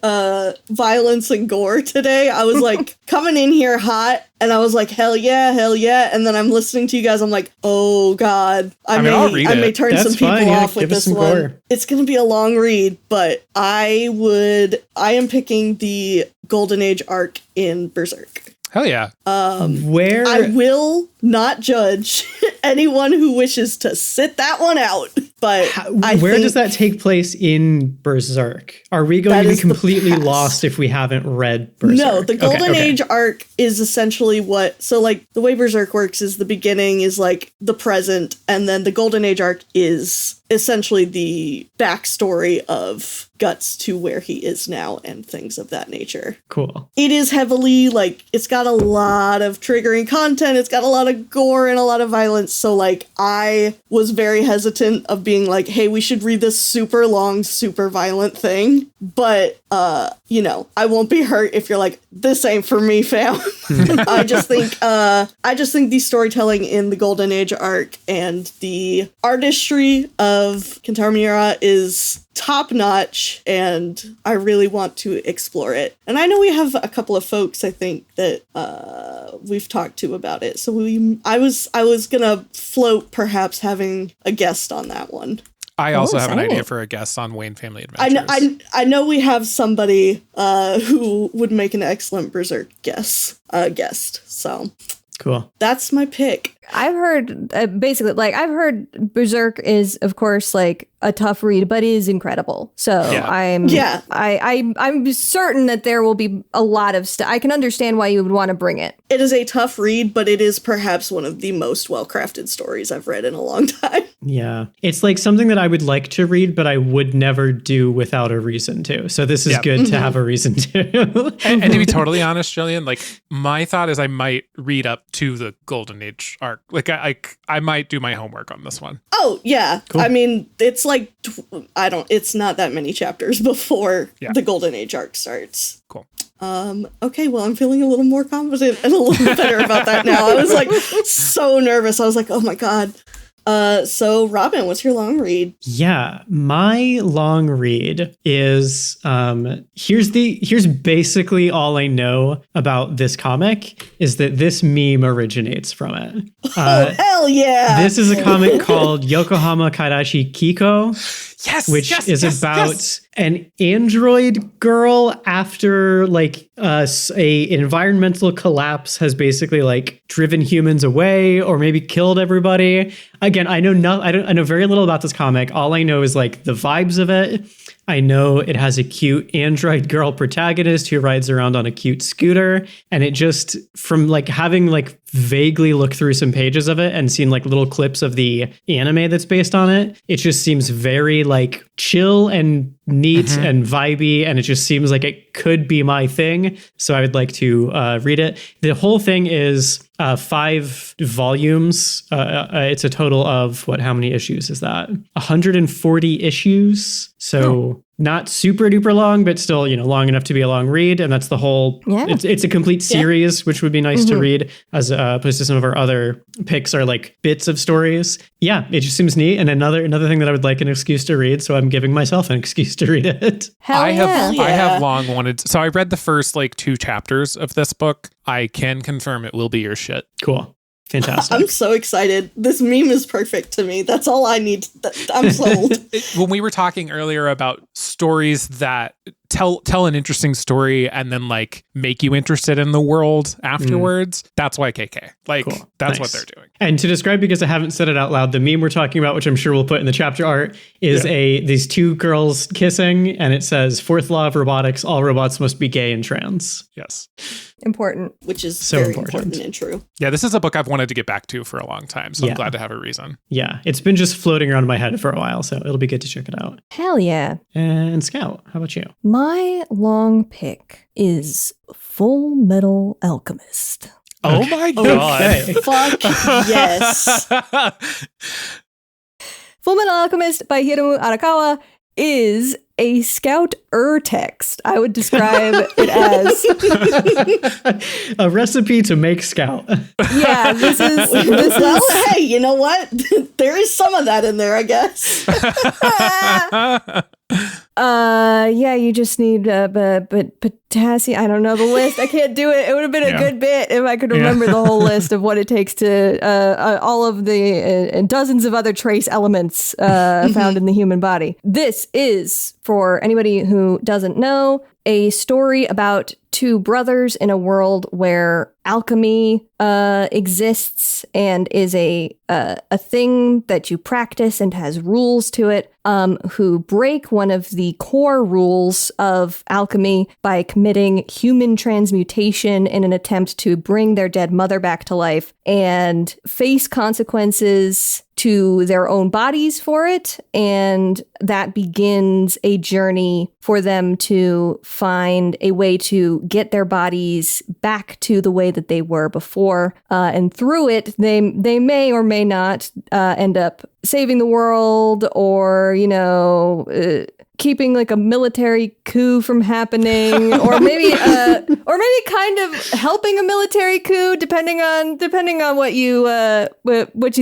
violence and gore today. I was like coming in here hot and I was like, hell yeah. And then I'm listening to you guys. I'm like, oh God, I may turn some people off with this one. Gore. It's going to be a long read, but I am picking the Golden Age arc in Berserk. Hell yeah. Where I will not judge anyone who wishes to sit that one out. But where does that take place in Berserk? Are we going to be completely lost if we haven't read Berserk? No, the Golden Age arc is essentially so like the way Berserk works is the beginning is like the present, and then the Golden Age arc is essentially the backstory of Guts to where he is now and things of that nature. Cool. It is heavily like, it's got a lot of triggering content. It's got a lot of gore and a lot of violence. So like I was very hesitant of being like, hey, we should read this super long, super violent thing. But, I won't be hurt if you're like, this ain't for me, fam. I just think the storytelling in the Golden Age arc and the artistry of Kentaro Miura is top notch, and I really want to explore it. And I know we have a couple of folks, I think, that we've talked to about it. So I was gonna float perhaps having a guest on that one. I also have an idea for a guest on Wayne Family Adventures. I know we have somebody who would make an excellent Berserk guest. So cool. That's my pick. I've heard I've heard Berserk is, of course, like a tough read, but is incredible. So I'm certain that there will be a lot of stuff. I can understand why you would want to bring it. It is a tough read, but it is perhaps one of the most well-crafted stories I've read in a long time. Yeah. It's like something that I would like to read, but I would never do without a reason to. So this is good to have a reason to. and to be totally honest, Jillian, like my thought is I might read up to the Golden Age arc. Like I might do my homework on this one. Oh, yeah. Cool. I mean, it's like, it's not that many chapters before the Golden Age arc starts. Cool. Okay, well, I'm feeling a little more confident and a little better about that now. I was like so nervous. I was like, oh my God, So Robin, what's your long read? Yeah, my long read is here's basically all I know about this comic is that this meme originates from it. Oh, hell yeah! This is a comic called Yokohama Karashi Kiko. Yes, which yes, is yes, about yes. an android girl after like a environmental collapse has basically like driven humans away or maybe killed everybody. Again, I know very little about this comic. All I know is like the vibes of it. I know it has a cute android girl protagonist who rides around on a cute scooter, and it just, from like having like vaguely looked through some pages of it and seen like little clips of the anime that's based on it, it just seems very like chill and neat and vibey, and it just seems like it could be my thing. So I would like to read it. The whole thing is 5 volumes. It's a total of how many issues is that? 140 issues. So not super duper long, but still, long enough to be a long read. And that's the whole, it's a complete series, which would be nice to read, as opposed to some of our other picks are like bits of stories. Yeah, it just seems neat. And another thing that I would like an excuse to read. So I'm giving myself an excuse to read it. I have long wanted. So I read the first like 2 chapters of this book. I can confirm it will be your shit. Cool. Fantastic. I'm so excited. This meme is perfect to me. That's all I need. I'm sold. When we were talking earlier about stories that tell an interesting story and then like make you interested in the world afterwards, that's why KK. Like, cool. That's what they're doing. And to describe, because I haven't said it out loud, the meme we're talking about, which I'm sure we'll put in the chapter art, is these 2 girls kissing, and it says, 4th law of robotics, all robots must be gay and trans. Yes. Important. Which is so very important and true. Yeah, this is a book I've wanted to get back to for a long time, so I'm glad to have a reason. Yeah, it's been just floating around in my head for a while, so it'll be good to check it out. Hell yeah. And Scout, how about you? My long pick is Full Metal Alchemist. Oh my god. Okay. Fuck yes. Full Metal Alchemist by Hiromu Arakawa is a Scout text. I would describe it as a recipe to make Scout. Yeah, this is well, hey, you know what? There is some of that in there, I guess. Yeah, you just need but potassium. I don't know the list. I can't do it. It would have been a good bit if I could remember the whole list of what it takes to all of the dozens of other trace elements found in the human body. This is, for anybody who doesn't know, a story about 2 brothers in a world where alchemy exists and is a thing that you practice and has rules to it, who break one of the core rules of alchemy by committing human transmutation in an attempt to bring their dead mother back to life and face consequences to their own bodies for it. And that begins a journey for them to find a way to get their bodies back to the way that they were before. And through it, they may or may not end up saving the world or, keeping like a military coup from happening, or maybe kind of helping a military coup, depending on what you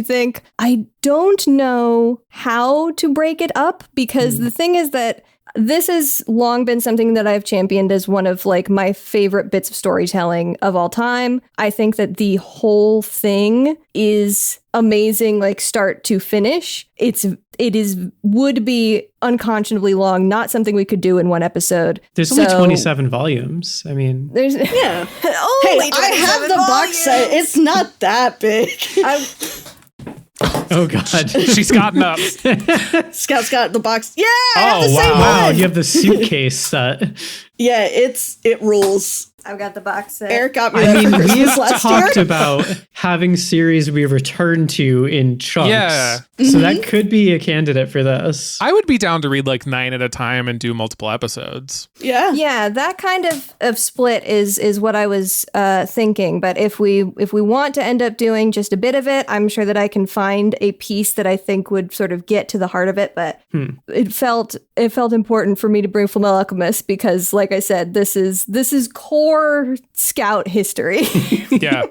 think. I don't know how to break it up, because the thing is that this has long been something that I've championed as one of like my favorite bits of storytelling of all time. I think that the whole thing is amazing, like start to finish. It would be unconscionably long, not something we could do in one episode. There's only 27 volumes. I mean, there's Hey, I have the box set. It's not that big. Oh God, she's gotten up. Scout's got the box. Yeah, I have the same wow! one. You have the suitcase set. Yeah, it rules. I've got the box set. Eric got me that for Christmas last year. We've talked about having series we return to in chunks. Yeah. So that could be a candidate for this. I would be down to read like 9 at a time and do multiple episodes. Yeah. Yeah, that kind of split is what I was thinking. But if we want to end up doing just a bit of it, I'm sure that I can find a piece that I think would sort of get to the heart of it. But it felt important for me to bring Fullmetal Alchemist because, like I said, this is core Scout history. Yeah.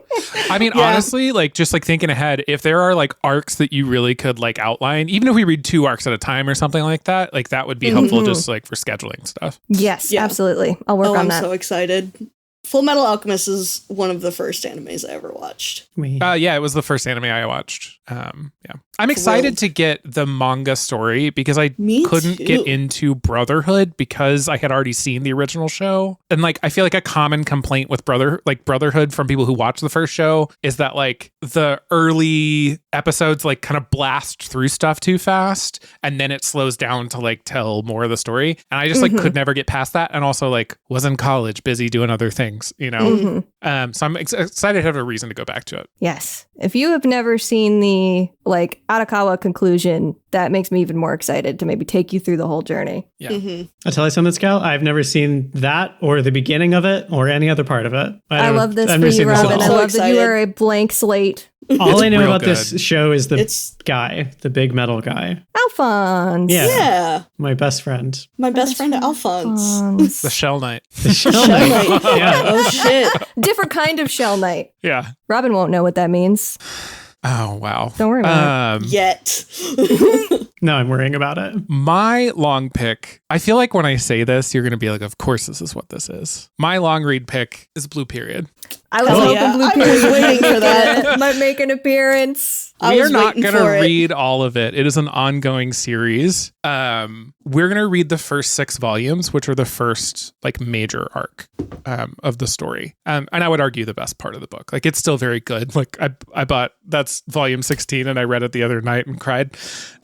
I mean, honestly, like just like thinking ahead, if there are like arcs that you really could like outline, even if we read 2 arcs at a time or something like that would be helpful just like for scheduling stuff. Yes, absolutely. I'll work on that. I'm so excited. Full Metal Alchemist is one of the first animes I ever watched. Yeah, it was the first anime I watched. Yeah, I'm excited to get the manga story because I couldn't get into Brotherhood because I had already seen the original show. And like, I feel like a common complaint with Brotherhood from people who watch the first show is that like the early episodes like kind of blast through stuff too fast, and then it slows down to like tell more of the story. And I just like could never get past that. And also like was in college, busy doing other things, you know? So I'm excited to have a reason to go back to it. Yes. If you have never seen the like Arakawa conclusion, that makes me even more excited to maybe take you through the whole journey. Yeah. I'll tell you something, Scout. I've never seen that or the beginning of it or any other part of it. I love this for you, Robin. I love that you are a blank slate. All I know about this show is the big metal guy. Alphonse. Yeah. My best friend. My best friend Alphonse. The Shell Knight. The Shell Knight. Yeah. Oh, shit. Different kind of Shell Knight. Yeah. Robin won't know what that means. Oh, wow. Don't worry about it. Yet. No, I'm worrying about it. My long pick, I feel like when I say this, you're going to be like, of course this is what this is. My long read pick is Blue Period. I was hoping Blue Period was waiting for that. might make an appearance. We are not going to read all of it. It is an ongoing series. We're going to read the first 6 volumes, which are the first like major arc of the story. And I would argue the best part of the book. Like it's still very good. Like I bought, that's volume 16 and I read it the other night and cried.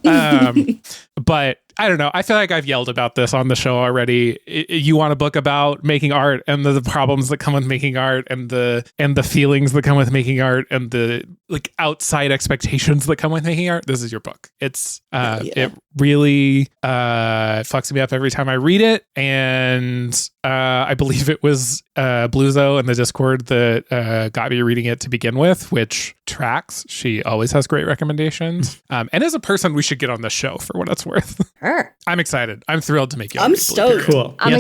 But I don't know. I feel like I've yelled about this on the show already. You want a book about making art and the problems that come with making art and the feelings that come with making art and the like outside expectations that come with making art. This is your book. It's it really fucks me up every time I read it. And I believe it was Bluzo in the Discord that got me reading it to begin with, which tracks. She always has great recommendations. And as a person, we should get on the show for what it's worth. Sure. I'm excited. I'm thrilled to make you. I'm stoked. Cool. I'm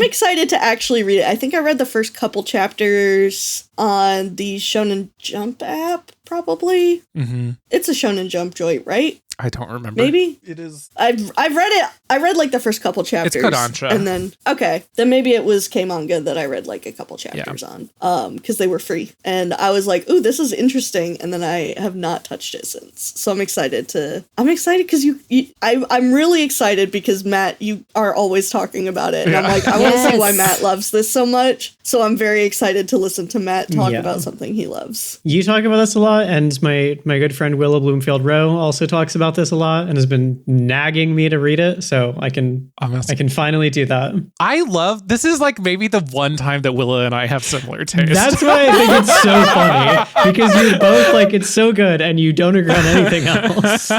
excited to actually read it. I think I read the first couple chapters on the Shonen Jump app, probably. Mm-hmm. It's a Shonen Jump joint, right? I don't remember. Maybe it is. I've read it. I read like the first couple chapters. It's Kodansha. And then maybe it was K-manga that I read like a couple chapters on. Because they were free. And I was like, ooh, this is interesting. And then I have not touched it since. So I'm excited because I'm really excited because Matt, you are always talking about it. And I'm like, I want to see why Matt loves this so much. So I'm very excited to listen to Matt talk about something he loves. You talk about this a lot, and my good friend Willow Bloomfield Rowe also talks about this a lot and has been nagging me to read it, so I can finally do that. I love this is like maybe the one time that Willa and I have similar tastes. That's why I think it's so funny because you're both like it's so good and you don't agree on anything else.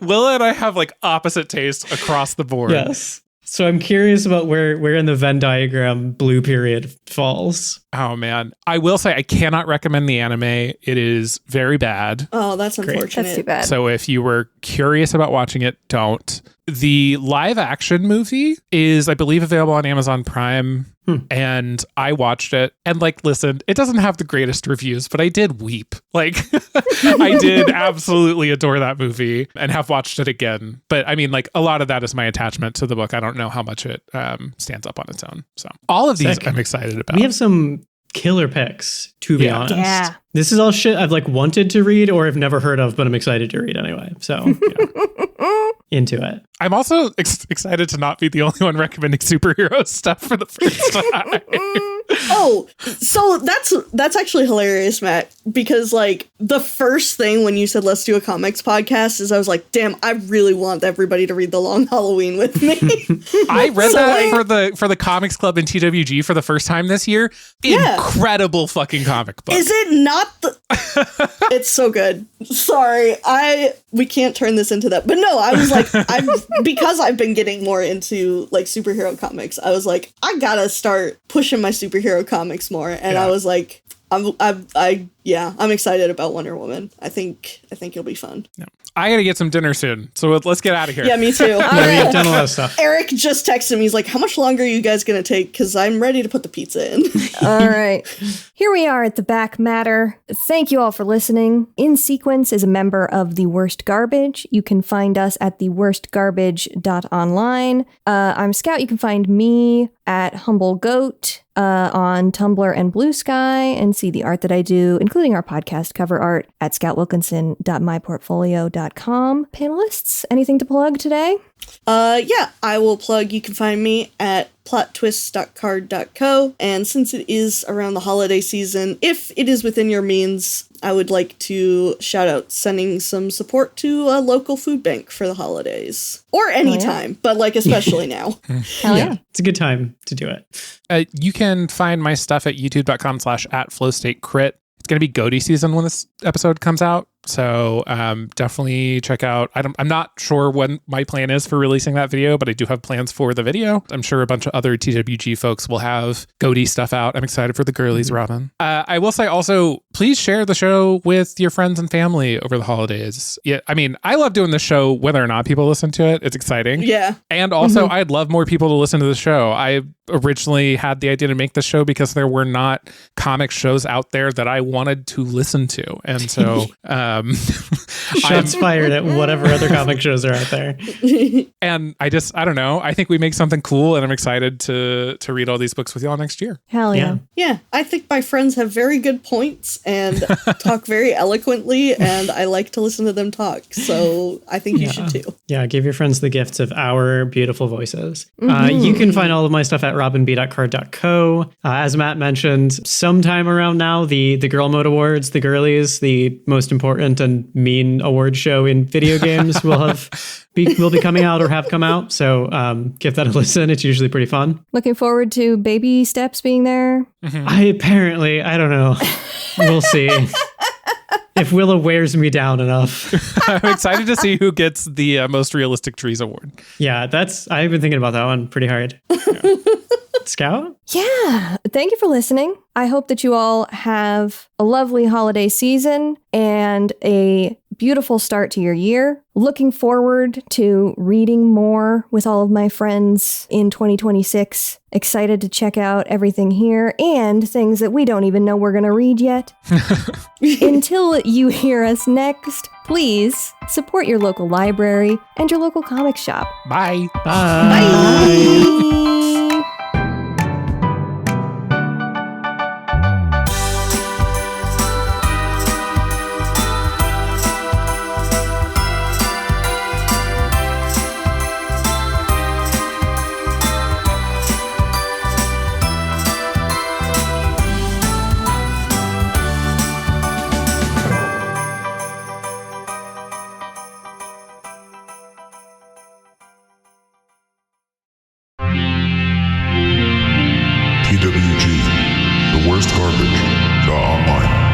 Willa and I have like opposite tastes across the board. Yes. So I'm curious about where in the Venn diagram Blue Period falls. Oh, man. I will say I cannot recommend the anime. It is very bad. Oh, that's unfortunate. That's too bad. So if you were curious about watching it, don't. The live action movie is, I believe, available on Amazon Prime. And I watched it and like, listen, it doesn't have the greatest reviews, but I did weep. Like I did absolutely adore that movie and have watched it again. But I mean, like a lot of that is my attachment to the book. I don't know how much it stands up on its own. So all of these I'm excited about. We have some killer picks, to be honest. Yeah. This is all shit I've like wanted to read or have never heard of, but I'm excited to read anyway. So into it. I'm also excited to not be the only one recommending superhero stuff for the first time. Oh, so that's actually hilarious, Matt, because like the first thing when you said let's do a comics podcast is I was like, damn, I really want everybody to read The Long Halloween with me. I read that for the Comics Club in TWG for the first time this year. Yeah. Incredible fucking comic book. Is it not it's so good. Sorry, we can't turn this into that. But no, I was like, because I've been getting more into like superhero comics, I was like, I gotta start pushing my superhero comics more. And I was like, I yeah, I'm excited about Wonder Woman. I think it'll be fun. Yeah. I gotta get some dinner soon, so let's get out of here. Yeah, me too. Yeah, we've done a lot of stuff. Eric just texted me. He's like, how much longer are you guys going to take? Because I'm ready to put the pizza in. All right. Here we are at the back matter. Thank you all for listening. In Sequence is a member of The Worst Garbage. You can find us at theworstgarbage.online. I'm Scout. You can find me at Humble Goat on Tumblr and Blue Sky and see the art that I do, including our podcast cover art at scoutwilkinson.myportfolio.com. Panelists, anything to plug today? Yeah, I will plug. You can find me at plottwist.card.co. And since it is around the holiday season, if it is within your means, I would like to shout out sending some support to a local food bank for the holidays. Or anytime, but like especially now. Hell yeah. It's a good time to do it. You can find my stuff at youtube.com/@flowstatecrit. It's going to be GOTY season when this episode comes out. So definitely check out. I'm not sure what my plan is for releasing that video, but I do have plans for the video. I'm sure a bunch of other TWG folks will have GOTY stuff out. I'm excited for the girlies, Robin. I will say also, please share the show with your friends and family over the holidays. Yeah, I mean, I love doing the show whether or not people listen to it. It's exciting. Yeah. And also, I'd love more people to listen to the show. I originally had the idea to make the show because there were not comic shows out there that I wanted to listen to. And so... Shots fired at whatever other comic shows are out there. And I don't know. I think we make something cool, and I'm excited to read all these books with y'all next year. Hell yeah. Yeah, I think my friends have very good points and talk very eloquently, and I like to listen to them talk. So I think you should too. Yeah, give your friends the gift of our beautiful voices. You can find all of my stuff at robinb.card.co. As Matt mentioned, sometime around now, the Girl Mode Awards, the girlies, the most important and mean award show in video games will be coming out or have come out. So give that a listen. It's usually pretty fun. Looking forward to baby steps being there. I don't know. We'll see. If Willa wears me down enough. I'm excited to see who gets the most realistic trees award. Yeah, I've been thinking about that one pretty hard. Yeah. Scout? Yeah. Thank you for listening. I hope that you all have a lovely holiday season and a beautiful start to your year. Looking forward to reading more with all of my friends in 2026. Excited to check out everything here and things that we don't even know we're going to read yet. Until you hear us next, please support your local library and your local comic shop. Bye. Bye. TWG, the worst garbage, the online.